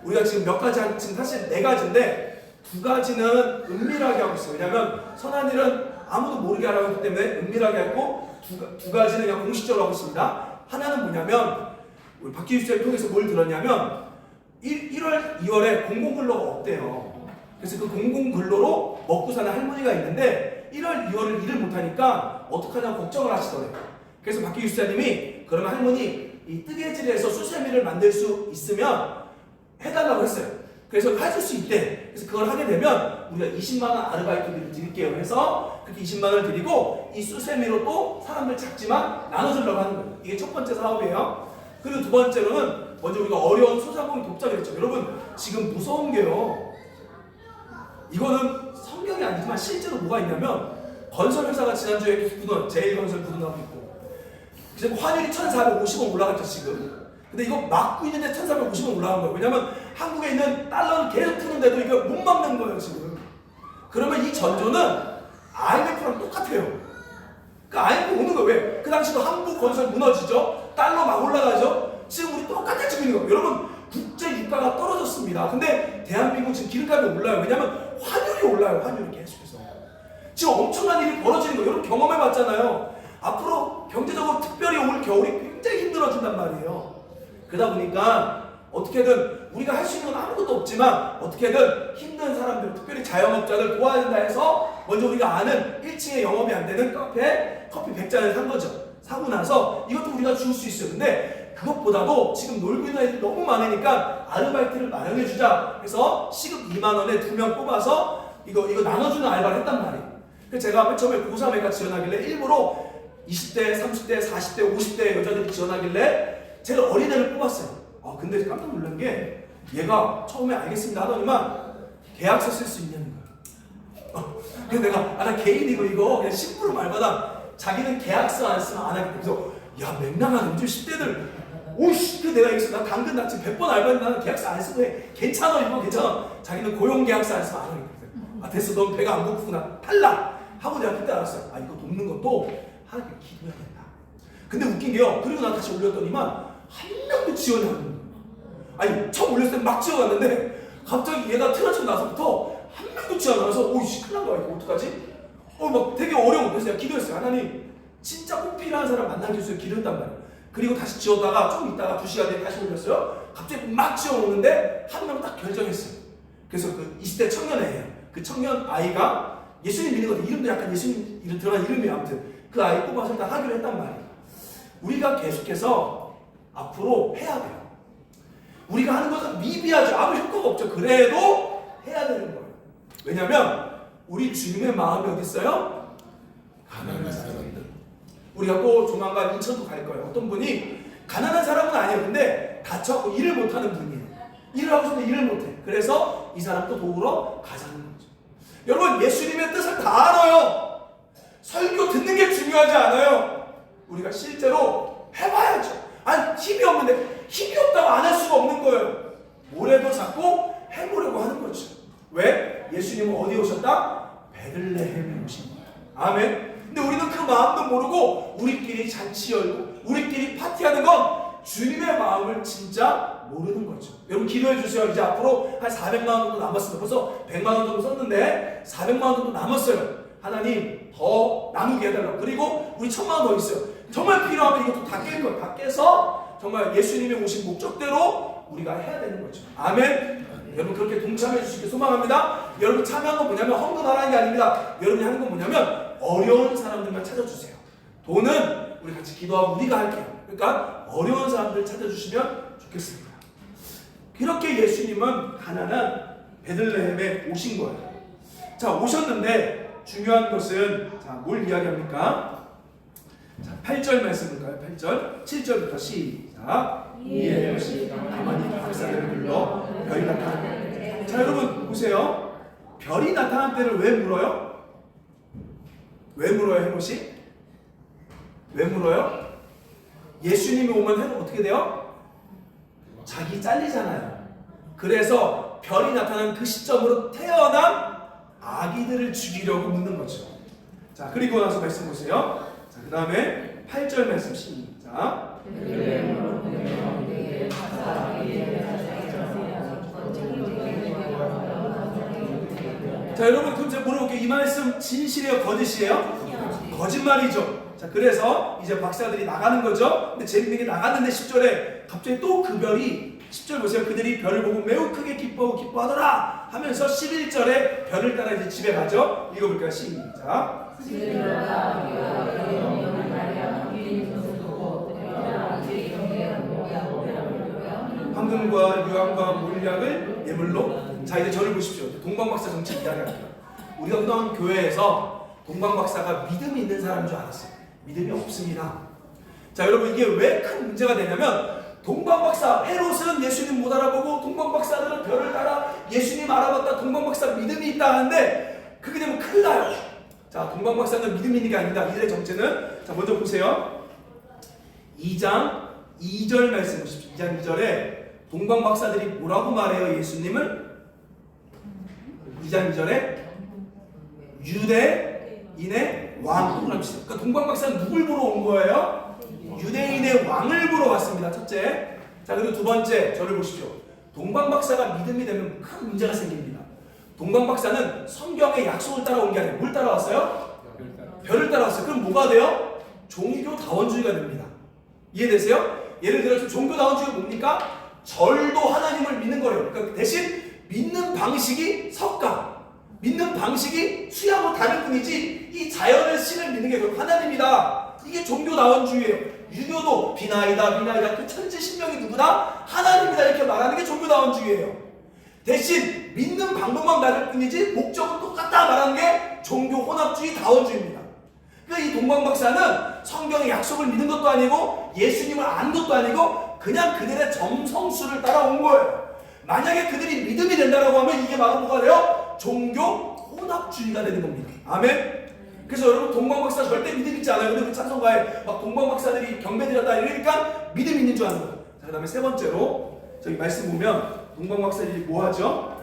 우리가 지금 몇 가지, 지금 사실 네 가지인데 두 가지는 은밀하게 하고 있어요. 왜냐하면 선한 일은 아무도 모르게 하라고 했기 때문에 은밀하게 하고 두 가지는 그냥 공식적으로 하고 있습니다. 하나는 뭐냐면 우리 박기주 씨를 통해서 뭘 들었냐면 1월, 2월에 공공근로가 없대요. 그래서 그 공공근로로 먹고 사는 할머니가 있는데 1월, 2월을 일을 못하니까 어떡하냐고 걱정을 하시더래요. 그래서 박기주 씨님이 그러면 할머니 이 뜨개질에서 수세미를 만들 수 있으면 해달라고 했어요. 그래서 해줄 수 있대. 그래서 그걸 하게 되면 우리가 20만 원 아르바이트비를 드릴게요 해서 그렇게 20만 원을 드리고 이 수세미로 또 사람들 작지만 나눠주려고 하는 거예요. 이게 첫 번째 사업이에요. 그리고 두 번째로는 먼저 우리가 어려운 소상공인 돕자 그랬죠. 여러분 지금 무서운 게요. 이거는 성경이 아니지만 실제로 뭐가 있냐면 건설회사가 지난주에 계속 제일건설 부도나고 있고 지금 환율이 1,450원 올라갔죠 지금. 근데 이거 막고 있는데 1,450원 올라간 거예요. 왜냐면 한국에 있는 달러는 계속 푸는데도 이거 못 막는 거예요 지금. 그러면 이 전조는 IMF랑 똑같아요. 그러니까 IMF 오는 거예요. 왜? 그 당시도 한국건설 무너지죠. 달러 막 올라가죠. 지금 우리 똑같아지고 있는 거예요. 여러분 국제 유가가 떨어졌습니다. 근데 대한민국 지금 기름값이 올라요. 왜냐면 환율이 올라요. 환율이 계속해서. 지금 엄청난 일이 벌어지는 거예요. 여러분 경험해 봤잖아요. 앞으로 경제적으로 특별히 올 겨울이 굉장히 힘들어진단 말이에요. 그러다 보니까 어떻게든 우리가 할 수 있는 건 아무것도 없지만 어떻게든 힘든 사람들, 특별히 자영업자들 도와야 된다 해서 먼저 우리가 아는 1층에 영업이 안 되는 카페 커피 100잔을 산 거죠. 사고 나서 이것도 우리가 줄 수 있어요. 근데 그것보다도 지금 놀고 있는 애들이 너무 많으니까 아르바이트를 마련해 주자 해서 시급 2만 원에 2명 뽑아서 이거 나눠주는 알바를 했단 말이에요. 그래서 제가 맨 처음에 고3애가 지원하길래 일부러 20대, 30대, 40대, 50대 여자들이 지원하길래 제가 어린애를 뽑았어요. 근데 깜짝 놀란 게 얘가 처음에 알겠습니다 하더니만 계약서 쓸 수 있냐는 거야. 그래서 내가 나 개인이고 이거 그냥 심부름 말마다 자기는 계약서 안 쓰면 안 하겠다. 그래서 야 맹랑한 요즘 10대들 오씨 그 내가 얘기했어. 나 당근 나 지금 100번 알바했는데 나는 계약서 안 쓰고 해. 괜찮아 이거 괜찮아. 자기는 고용 계약서 안 쓰면 안 하겠다. 됐어 넌 배가 안 고프구나. 탈락 하고 내가 그때 알았어요. 이거 돕는 것도 하나님께 기도해야 된다. 근데 웃긴 게요. 그리고 나 다시 올렸더니만 한 명도 지원이 안 되는 거예요. 처음 올렸을 때 막 지원했는데 갑자기 얘가 틀어지고 나서부터 한 명도 지원 안 와서 오이씨 큰일 난 거야 이거 어떡하지? 막 되게 어려워. 그래서 내가 기도했어요. 하나님 진짜 꼭 필요한 사람 만나게 해주세요. 기도했단 말이에요. 그리고 다시 지웠다가 좀 있다가 2시간 뒤에 다시 올렸어요. 갑자기 막 지워오는데 한 명 딱 결정했어요. 그래서 그 20대 청년애예요. 그 청년 아이가 예수님 믿는 건데 이름도 약간 예수님 이름 들어간 이름이에요. 아무튼 그 아이 뽑아서 일단 하기로 했단 말이에요. 우리가 계속해서 앞으로 해야 돼요. 우리가 하는 것은 미비하죠. 아무 효과가 없죠. 그래도 해야 되는 거예요. 왜냐하면 우리 주님의 마음이 어디 있어요? 가난한 사람들. 우리가 또 조만간 인천도 갈 거예요. 어떤 분이 가난한 사람은 아니에요. 근데 다쳐갖고 일을 못하는 분이에요. 일을 하고 싶은데 일을 못해. 그래서 이 사람도 도우러 가자는 거죠. 여러분 예수님의 뜻을 다 알아요. 설교 듣는 게 중요하지 않아요. 우리가 실제로 해봐야죠. 힘이 없는데 힘이 없다고 안 할 수가 없는 거예요. 모래도 잡고 해보려고 하는 거죠. 왜? 예수님은 어디에 오셨다? 베들레헴에 오신 거예요. 아멘. 근데 우리는 그 마음도 모르고 우리끼리 잔치 열고 우리끼리 파티하는 건 주님의 마음을 진짜 모르는 거죠. 여러분 기도해 주세요. 이제 앞으로 한 400만 원 정도 남았습니다. 벌써 100만 원 정도 썼는데 400만 원 정도 남았어요. 하나님 더 나누게 해달라고. 그리고 우리 1000만 원 더 있어요. 정말 필요하면 이것도 다 깰 거예요. 다 깨서 정말 예수님이 오신 목적대로 우리가 해야 되는 거죠. 아멘. 여러분 그렇게 동참해 주시길 소망합니다. 여러분 참여한 건 뭐냐면 헌금하라는 게 아닙니다. 여러분이 하는 건 뭐냐면 어려운 사람들만 찾아주세요. 돈은 우리 같이 기도하고 우리가 할게요. 그러니까 어려운 사람들 찾아주시면 좋겠습니다. 그렇게 예수님은 가난한 베들레헴에 오신 거예요. 자 오셨는데 중요한 것은 뭘 이야기합니까? 자 8절 말씀 볼까요? 8절 7절부터 시작. 이에 가만히 박사들을 불러 별이 나타난. 자 여러분 보세요. 별이 나타난 때를 왜 물어요? 왜 물어요 해보시? 왜 물어요? 예수님이 오면 해는 어떻게 돼요? 자기 잘리잖아요. 그래서 별이 나타난 그 시점으로 태어난 아기들을 죽이려고 묻는 거죠. 자 그리고 나서 말씀 보세요. 자 그 다음에 8절 말씀 시작. 자 여러분 그럼 제가 물어볼게요. 이 말씀 진실이에요? 거짓이에요? 거짓말이죠. 자 그래서 이제 박사들이 나가는 거죠. 근데 재밌는 게 나갔는데 10절에 갑자기 또 그 별이 10절 보세요. 그들이 별을 보고 매우 크게 기뻐하더라 하면서 11절에 별을 따라 이제 집에 가죠. 읽어볼까요? 시작. 황금과 유황과 몰약을 예물로. 자, 이제 저를 보십시오. 동방박사 정치 이야기합니다. 우리가 그동안 교회에서 동방박사가 믿음이 있는 사람인 줄 알았어요. 믿음이 없습니다. 자, 여러분, 이게 왜 큰 문제가 되냐면 동방박사, 헤롯은 예수님 못 알아보고 동방박사들은 별을 따라 예수님 알아봤다, 동방박사 믿음이 있다 하는데 그게 되면 큰일 나요. 자, 동방박사는 믿음이 있는 게 아닙니다. 이들의 정체는, 자, 먼저 보세요. 2장 2절 말씀 보십시오. 2장 2절에 동방박사들이 뭐라고 말해요? 예수님을 2장 2절에 유대인의 왕. 그러니까 동방박사는 누굴 보러 온 거예요? 유대인의 왕을 보러 왔습니다. 첫째. 자, 그리고 두 번째, 저를 보십시오. 동방박사가 믿음이 되면 큰 문제가 생깁니다. 동방박사는 성경의 약속을 따라온 게 아니라 뭘 따라왔어요? 별을 따라왔어요. 그럼 뭐가 돼요? 종교다원주의가 됩니다. 이해되세요? 예를 들어서 종교다원주의가 뭡니까? 절도 하나님을 믿는 거예요. 그러니까 대신 믿는 방식이 석가, 믿는 방식이 수야하고 다를 뿐이지 이 자연의 신을 믿는 게 결국 하나님이다. 이게 종교다원주의예요. 유교도 비나이다 그 천지 신명이 누구다? 하나님이다 이렇게 말하는 게 종교다원주의예요. 대신 믿는 방법만 다를 뿐이지 목적은 똑같다 말하는 게 종교 혼합주의 다원주의입니다. 그러니까 이 동방박사는 성경의 약속을 믿는 것도 아니고 예수님을 아는 것도 아니고 그냥 그들의 점성술을 따라온 거예요. 만약에 그들이 믿음이 된다고 하면 이게 바로 뭐가 돼요? 종교 혼합주의가 되는 겁니다. 아멘. 그래서 여러분 동방박사 절대 믿음 있지 않아요. 근데 그 찬송가에 막 동방박사들이 경배드렸다 이러니까 믿음 있는 줄 아는 거예요. 자, 그 다음에 세 번째로 저기 말씀 보면 동방박사들이 뭐 하죠?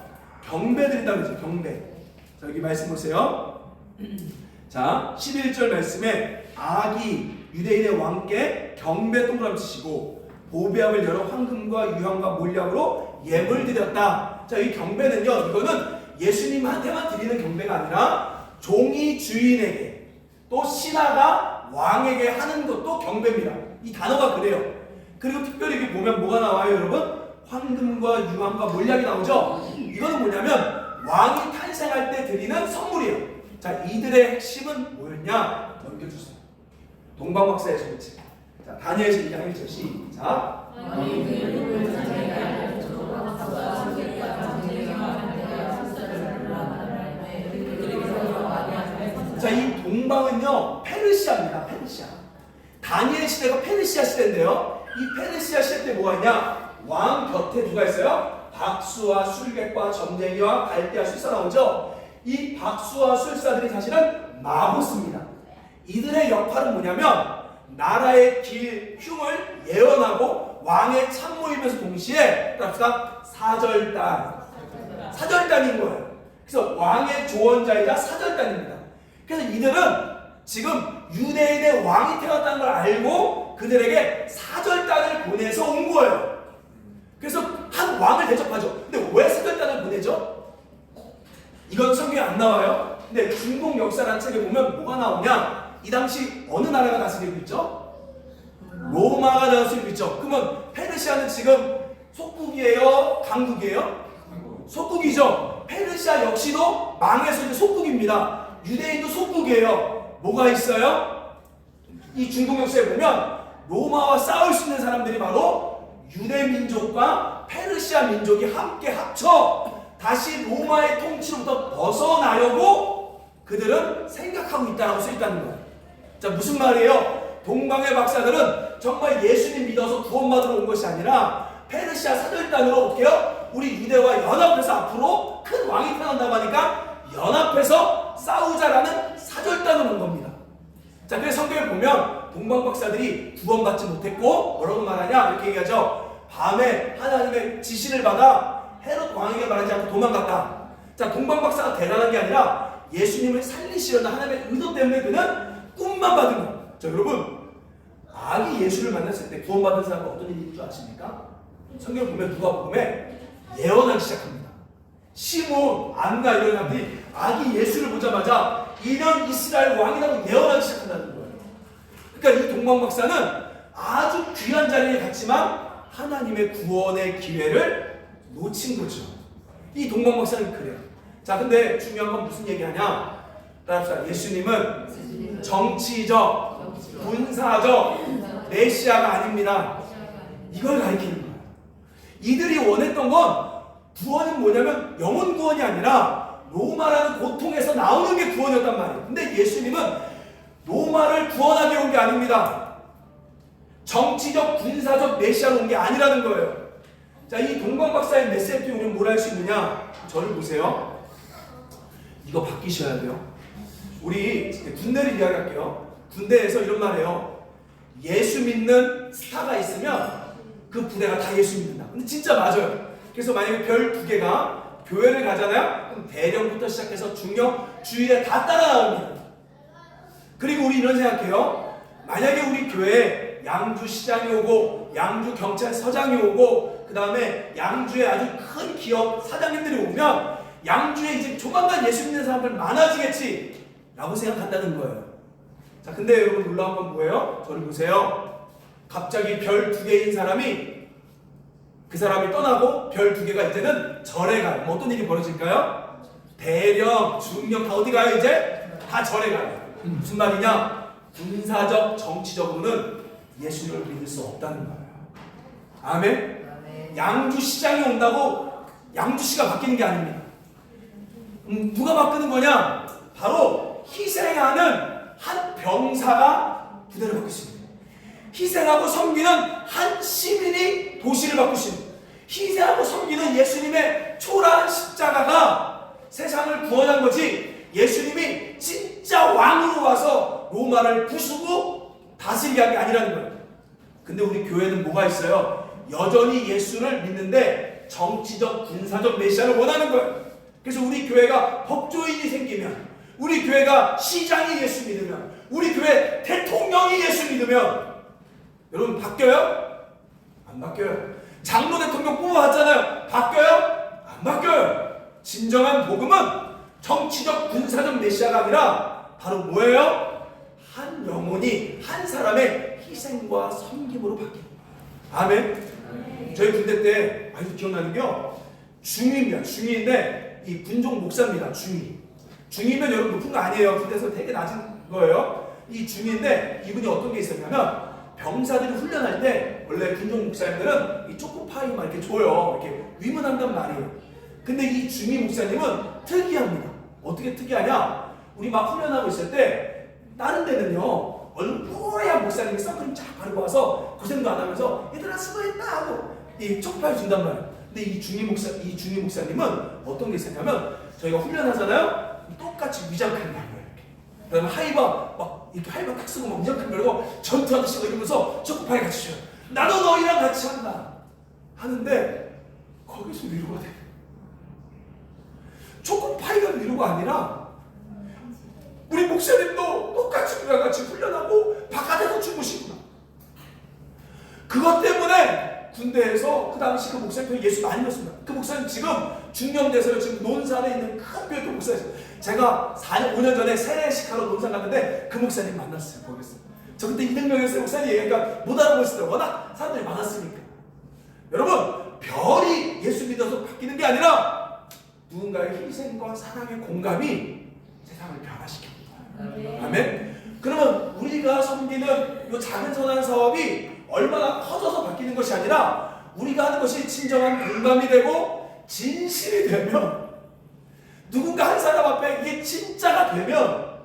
경배드린다고 그러죠. 경배. 자, 여기 말씀 보세요. 자, 11절 말씀에 아기 유대인의 왕께 경배 동그라미 치시고 보배함을 열어 황금과 유황과 몰약으로 예물 드렸다. 자, 이 경배는요, 이거는 예수님한테만 드리는 경배가 아니라 종이 주인에게 또 신하가 왕에게 하는 것도 경배입니다. 이 단어가 그래요. 그리고 특별히 여기 보면 뭐가 나와요, 여러분? 황금과 유황과 몰약이 나오죠? 이거는 뭐냐면 왕이 탄생할 때 드리는 선물이에요. 자, 이들의 핵심은 뭐였냐? 넘겨주세요. 동방박사의 정체. 자, 다니엘서 2장 1절 시작. 자, 이 동방은요 페르시아입니다. 페르시아. 다니엘 시대가 페르시아 시대인데요. 이 페르시아 시대 때 뭐가 있냐? 왕 곁에 누가 있어요? 박수와 술객과 점쟁이와 갈대아 술사 나오죠. 이 박수와 술사들이 사실은 마보스입니다. 이들의 역할은 뭐냐면 나라의 길 흉을 예언하고 왕의 참모이면서 동시에 그럽시다 사절단인 거예요. 그래서 왕의 조언자이자 사절단입니다. 그래서 이들은 지금 유대인의 왕이 태어났다는 걸 알고 그들에게 사절단을 보내서 온 거예요. 그래서 한 왕을 대접하죠. 근데 왜 사절단을 보내죠? 이건 성경에 안 나와요. 근데 중동 역사라는 책에 보면 뭐가 나오냐? 이 당시 어느 나라가 다스리고 있죠? 로마가 다스리고 있죠. 그러면 페르시아는 지금 속국이에요? 강국이에요? 속국이죠. 페르시아 역시도 망해서 이제 속국입니다. 유대인도 속국이에요. 뭐가 있어요? 이 중동 역사에 보면 로마와 싸울 수 있는 사람들이 바로 유대 민족과 페르시아 민족이 함께 합쳐 다시 로마의 통치로부터 벗어나려고 그들은 생각하고 있다고 써 있다는 거예요. 자, 무슨 말이에요? 동방의 박사들은 정말 예수님 믿어서 구원받으러 온 것이 아니라 페르시아 사절단으로 어떻게요? 우리 유대와 연합해서 앞으로 큰 왕이 태어난다고 하니까 연합해서 싸우자라는 사절단으로 온 겁니다. 자, 그래서 성경에 보면 동방 박사들이 구원받지 못했고 뭐라고 말하냐? 이렇게 얘기하죠. 밤에 하나님의 지시를 받아 헤롯 왕에게 말하지 않고 도망갔다. 자, 동방 박사가 대단한 게 아니라 예수님을 살리시려는 하나님의 의도 때문에 그는 꿈만 받은 거예요. 자, 여러분, 아기 예수를 만났을 때 구원받은 사람은 어떤 일인 줄 아십니까? 성경 보면 누가복음에 예언하기 시작합니다. 시몬, 안나 이런 사람들이 아기 예수를 보자마자 이런 이스라엘 왕이라고 예언하기 시작한다는 거예요. 그러니까 이 동방 박사는 아주 귀한 자리에 갔지만 하나님의 구원의 기회를 놓친 거죠. 이 동방 박사는 그래요. 자, 근데 중요한 건 무슨 얘기하냐? 따라합시다. 예수님은 정치적, 군사적 메시아가 아닙니다. 이걸 가리키는 거예요. 이들이 원했던 건 구원은 뭐냐면 영혼 구원이 아니라 로마라는 고통에서 나오는 게 구원이었단 말이에요. 근데 예수님은 로마를 구원하기 온 게 아닙니다. 정치적, 군사적 메시아로 온 게 아니라는 거예요. 자, 이 동방 박사의 메시지 우리는 뭘 할 수 있느냐? 저를 보세요. 이거 바뀌셔야 돼요. 우리 군대를 이야기할게요. 군대에서 이런 말 해요. 예수 믿는 스타가 있으면 그 부대가 다 예수 믿는다. 근데 진짜 맞아요. 그래서 만약에 별 2개가 교회를 가잖아요. 그럼 대령부터 시작해서 중령, 주일에 다 따라 나옵니다. 그리고 우리 이런 생각해요. 만약에 우리 교회에 양주시장이 오고 양주경찰서장이 오고 그 다음에 양주에 아주 큰 기업 사장님들이 오면 양주에 이제 조만간 예수 믿는 사람들 많아지겠지 라고 생각한다는 거예요. 자, 근데 여러분 놀라운 건 뭐예요? 저를 보세요. 갑자기 별 2개인 사람이 그 사람이 떠나고 별 2개가 이제는 절에 가요. 뭐 어떤 일이 벌어질까요? 대령, 중령 다 어디 가요 이제? 다 절에 가요. 무슨 말이냐? 군사적, 정치적으로는 예수님을 믿을 수 없다는 거예요. 아멘? 양주시장이 온다고 양주시가 바뀌는 게 아닙니다. 누가 바꾸는 거냐? 바로 희생하는 한 병사가 부대를 바꾸십니다. 희생하고 섬기는 한 시민이 도시를 바꾸십니다. 희생하고 섬기는 예수님의 초라한 십자가가 세상을 구원한 거지, 예수님이 진짜 왕으로 와서 로마를 부수고 다스리게 한 게 아니라는 거예요. 근데 우리 교회는 뭐가 있어요? 여전히 예수를 믿는데 정치적, 군사적 메시아를 원하는 거예요. 그래서 우리 교회가 법조인이 생기면, 우리 교회가 시장이 예수 믿으면, 우리 교회 대통령이 예수 믿으면 여러분 바뀌어요? 안 바뀌어요. 장로 대통령 뽑아봤잖아요. 바뀌어요? 안 바뀌어요. 진정한 복음은 정치적, 군사적 메시아가 아니라 바로 뭐예요? 한 영혼이 한 사람의 희생과 섬김으로 바뀝니다. 아멘? 저희 군대 때 아주 기억나는 게요, 중위입니다. 중위인데 이 군종 목사입니다. 중위면 여러분 높은 거 아니에요. 군대에서 되게 낮은 거예요. 이 중위인데 이분이 어떤 게 있었냐면, 병사들이 훈련할 때 원래 군종 목사님들은 이 초코파이 막 이렇게 줘요. 이렇게 위문한단 말이에요. 근데 이 중위 목사님은 특이합니다. 어떻게 특이하냐? 우리 막 훈련하고 있을 때 다른 데는요, 얼굴 뽀얀 목사님이 선크림 쫙 바르고 와서 고생도 안 하면서 얘들아 수고했다 하고 이 초코파이 준단 말이에요. 근데 이 중위 목사님은 어떤 게 있었냐면, 저희가 훈련하잖아요. 똑같이 위장칼 말고요. 그다음에 하이바 막 이렇게 하이바 탁 쓰고 막 위장칼 걸고 전투하듯이 이러면서 초코파이 같이 줘요. 나도 너희랑 같이 한다 하는데 거기서 위로가 돼. 초코파이가 위로가 아니라 우리 목사님도 똑같이 우리랑 같이 훈련하고 바깥에서 주무시구나. 그것 때문에 군대에서 그 당시 그 목사님 예수 많이 믿었습니다. 그 목사님 지금 중령대에서 지금 논산에 있는 큰 교회 목사였어요. 제가 5년 전에 세례식하러 논산 갔는데 그 목사님 만났어요. 거기서. 저 그때 200명이었어요. 목사님 얘기하니까 못 알아보시더라고요. 워낙 사람들이 많았으니까. 여러분, 별이 예수 믿어서 바뀌는 게 아니라 누군가의 희생과 사랑의 공감이 세상을 변화시킵니다. 아멘? 그러면 우리가 섬기는 이 작은 선한 사업이 얼마나 커져서 바뀌는 것이 아니라 우리가 하는 것이 진정한 공감이 되고 진실이 되면, 누군가 한 사람 앞에 이게 진짜가 되면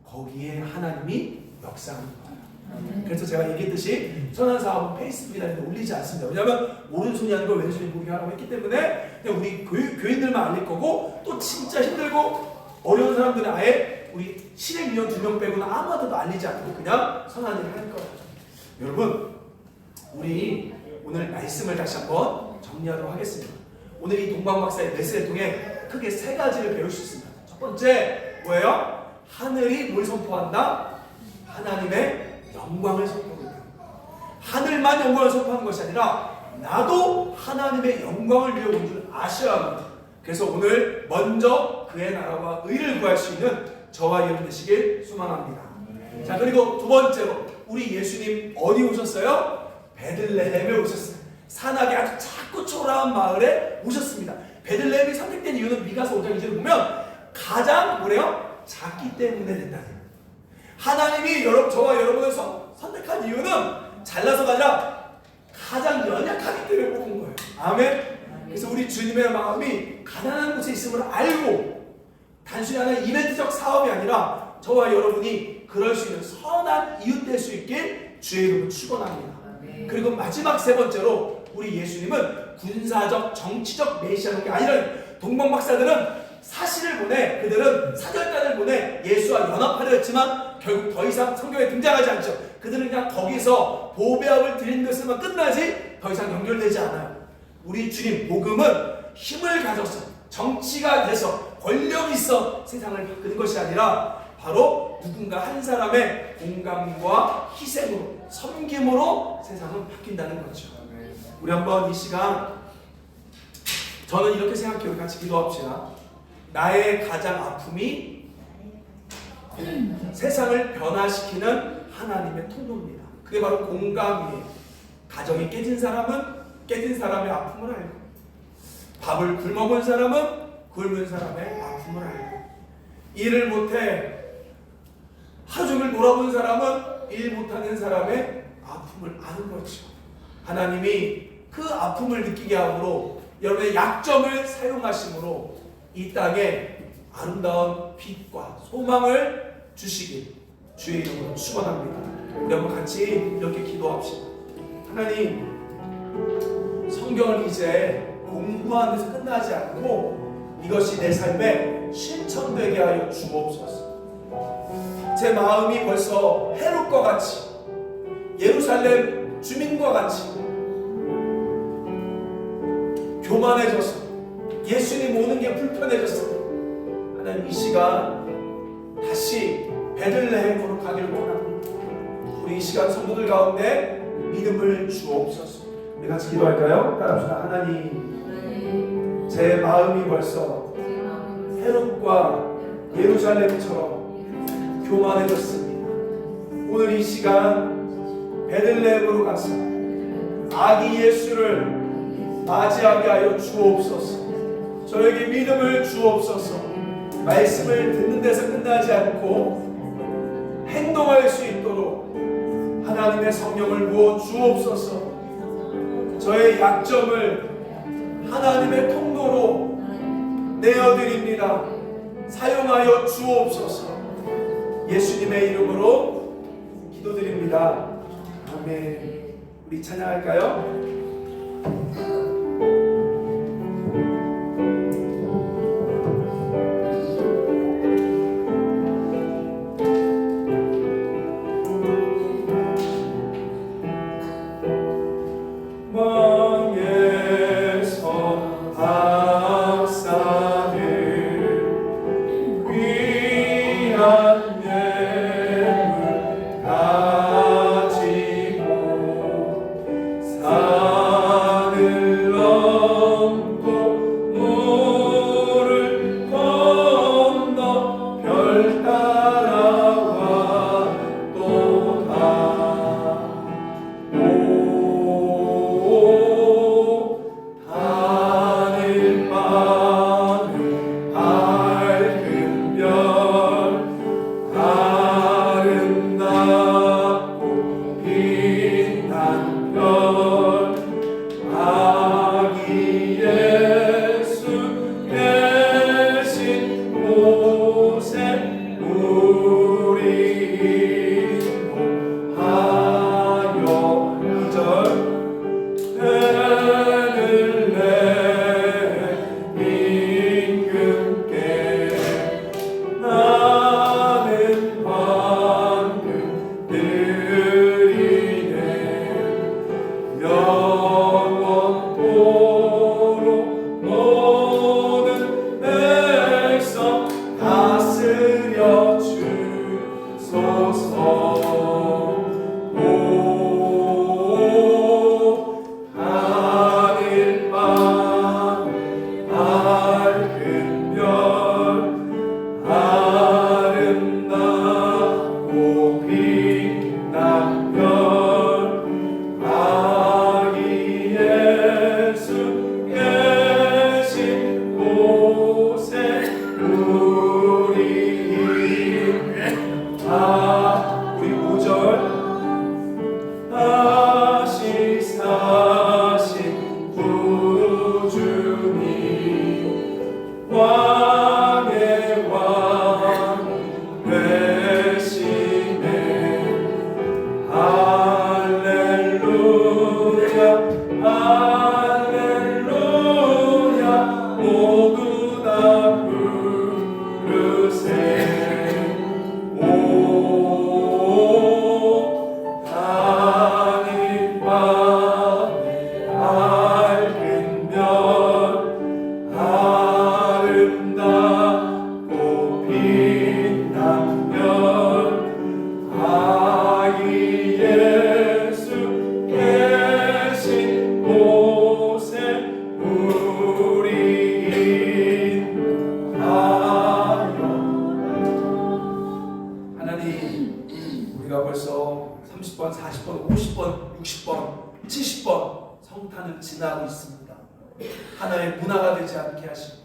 거기에 하나님이 역사하는 거예요. 그래서 제가 얘기했듯이 선한 사업은 페이스북이나 올리지 않습니다. 왜냐하면 오른손이 아니고 왼손이 보게 하라고 했기 때문에 그냥 우리 교인들만 알릴 거고, 또 진짜 힘들고 어려운 사람들은 아예 우리 신행위원 2명 빼고는 아무한테도 알리지 않고 그냥 선한 일을 할 거예요. 여러분, 우리 오늘 말씀을 다시 한번 정리하도록 하겠습니다. 오늘 이 동방박사의 메시지를 통해 크게 3가지를 배울 수 있습니다. 첫 번째 뭐예요? 하늘이 뭘 선포한다? 하나님의 영광을 선포하고 있다. 하늘만 영광을 선포하는 것이 아니라 나도 하나님의 영광을 위해 온 줄 아셔야 합니다. 그래서 오늘 먼저 그의 나라와 의를 구할 수 있는 저와 여러분 되시길 소망합니다. 자, 그리고 두 번째로 우리 예수님 어디 오셨어요? 베들레헴에 오셨어요. 산악의 아주 작고 초라한 마을에 오셨습니다. 베들레헴이 선택된 이유는 미가서 5장 2절을 보면 가장 뭐래요? 작기 때문에 된다는 거예요. 하나님이 저와 여러분을 선택한 이유는 잘나서가 아니라 가장 연약하기 때문에 뽑은 거예요. 아멘. 그래서 우리 주님의 마음이 가난한 곳에 있음을 알고 단순히 하나의 이벤트적 사업이 아니라 저와 여러분이 그럴 수 있는 선한 이웃 될 수 있게 주의 이름을 축원합니다. 그리고 마지막 세 번째로 우리 예수님은 군사적 정치적 메시아는 게 아니라 동방박사들은 사실을 보내, 그들은 사절단을 보내 예수와 연합하려 했지만 결국 더 이상 성경에 등장하지 않죠. 그들은 그냥 거기서 보배압을 드리는 것으로만 끝나지 더 이상 연결되지 않아요. 우리 주님 복음은 힘을 가져서 정치가 돼서 권력이 있어 세상을 바꾸는 것이 아니라 바로 누군가 한 사람의 공감과 희생으로 섬김으로 세상은 바뀐다는 거죠. 우리 한번 이 시간 저는 이렇게 생각해요. 같이 기도합시다. 나의 가장 아픔이 세상을 변화시키는 하나님의 통로입니다. 그게 바로 공감이에요. 가정이 깨진 사람은 깨진 사람의 아픔을 알고, 밥을 굶어본 사람은 굶은 사람의 아픔을 알고, 일을 못해 하루 종일 놀아본 사람은 일 못하는 사람의 아픔을 아는 거죠. 하나님이 그 아픔을 느끼게 함으로 여러분의 약점을 사용하심으로 이 땅에 아름다운 빛과 소망을 주시길 주의 이름으로 축원합니다. 우리 한번 같이 이렇게 기도합시다. 하나님, 성경을 이제 공부하는 데서 끝나지 않고 이것이 내 삶에 실천되게 하여 주옵소서. 제 마음이 벌써 헤롯과 같이, 예루살렘 주민과 같이 교만해져서 예수님 오는 게 불편해졌어. 하나님, 이 시간 다시 베들레헴으로 가기를 원합니다. 우리 이 시간 성도들 가운데 믿음을 주옵소서. 우리 같이 기도할까요? 따라합시다. 하나님, 제 마음이 벌써 헤롯과 예루살렘처럼 교만해졌습니다. 오늘 이 시간 베들레헴으로 가서 아기 예수를 맞이하게 하여 주옵소서. 저에게 믿음을 주옵소서. 말씀을 듣는 데서 끝나지 않고 행동할 수 있도록 하나님의 성령을 부어 주옵소서. 저의 약점을 하나님의 통로로 내어드립니다. 사용하여 주옵소서. 예수님의 이름으로 기도드립니다. 아멘. 우리 찬양할까요? 다시 사신 분 하나님, 우리가 벌써 30번, 40번, 50번, 60번, 70번 성탄을 지나고 있습니다. 하나의 문화가 되지 않게 하시고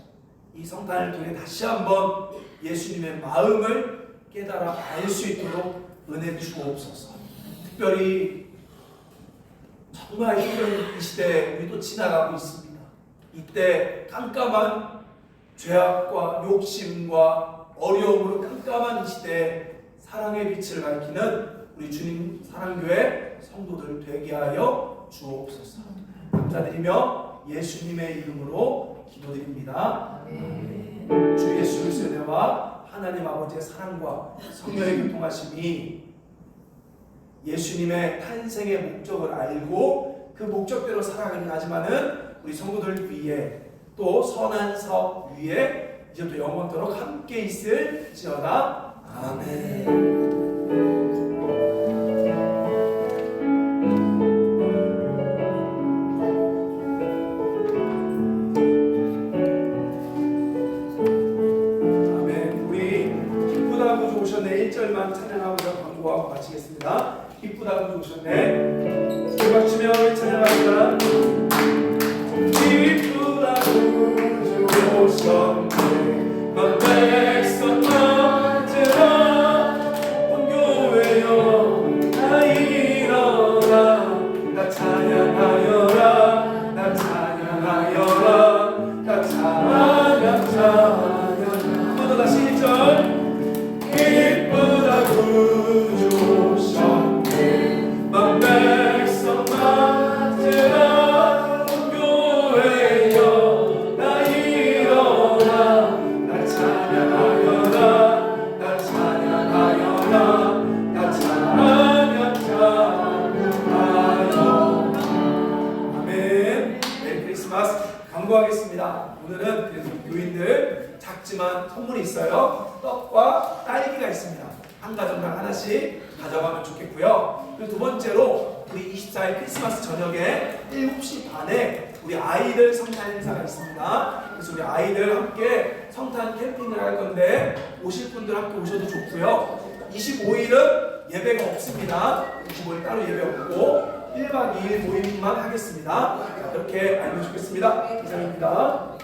이 성탄을 통해 다시 한번 예수님의 마음을 깨달아 알 수 있도록 은혜 주옵소서. 특별히 정말 힘든 이 시대에 우리도 지나가고 있습니다. 이때 깜깜한 죄악과 욕심과 어려움으로 깜깜한 이 시대에 사랑의 빛을 밝히는 우리 주님 사랑교회 성도들 되게 하여 주옵소서. 감사드리며 예수님의 이름으로 기도드립니다. 주 예수 그리스도의 은혜와 하나님 아버지의 사랑과 성령의 교통하심이 예수님의 탄생의 목적을 알고 그 목적대로 살아가긴 하지만은 우리 성도들 위해 또 선한 사업 위에 이제부터 영원토록 함께 있을지어다. 아멘. 찬양하고 마치겠습니다. 기쁘다고 오셨네. 박수며 찬양합니다. 기쁘다고 오셨네. 넌 백성 맞으라. 온 교회여 나 일어나. 나 찬양하여라. 나 찬양하여라. 나 찬양 찬양. 또 다시 1절. 오늘은 그래도 교인들 작지만 선물이 있어요. 떡과 딸기가 있습니다. 한 가정당 하나씩 가져가면 좋겠고요. 그리고 두 번째로 우리 24일 크리스마스 저녁에 7시 반에 우리 아이들 성탄 행사가 있습니다. 그래서 우리 아이들 함께 성탄 캠핑을 할 건데 오실 분들 함께 오셔도 좋고요. 25일은 예배가 없습니다. 25일 따로 예배 없고 1박 2일 모임만 하겠습니다. 이렇게 알면 좋겠습니다. 이상입니다.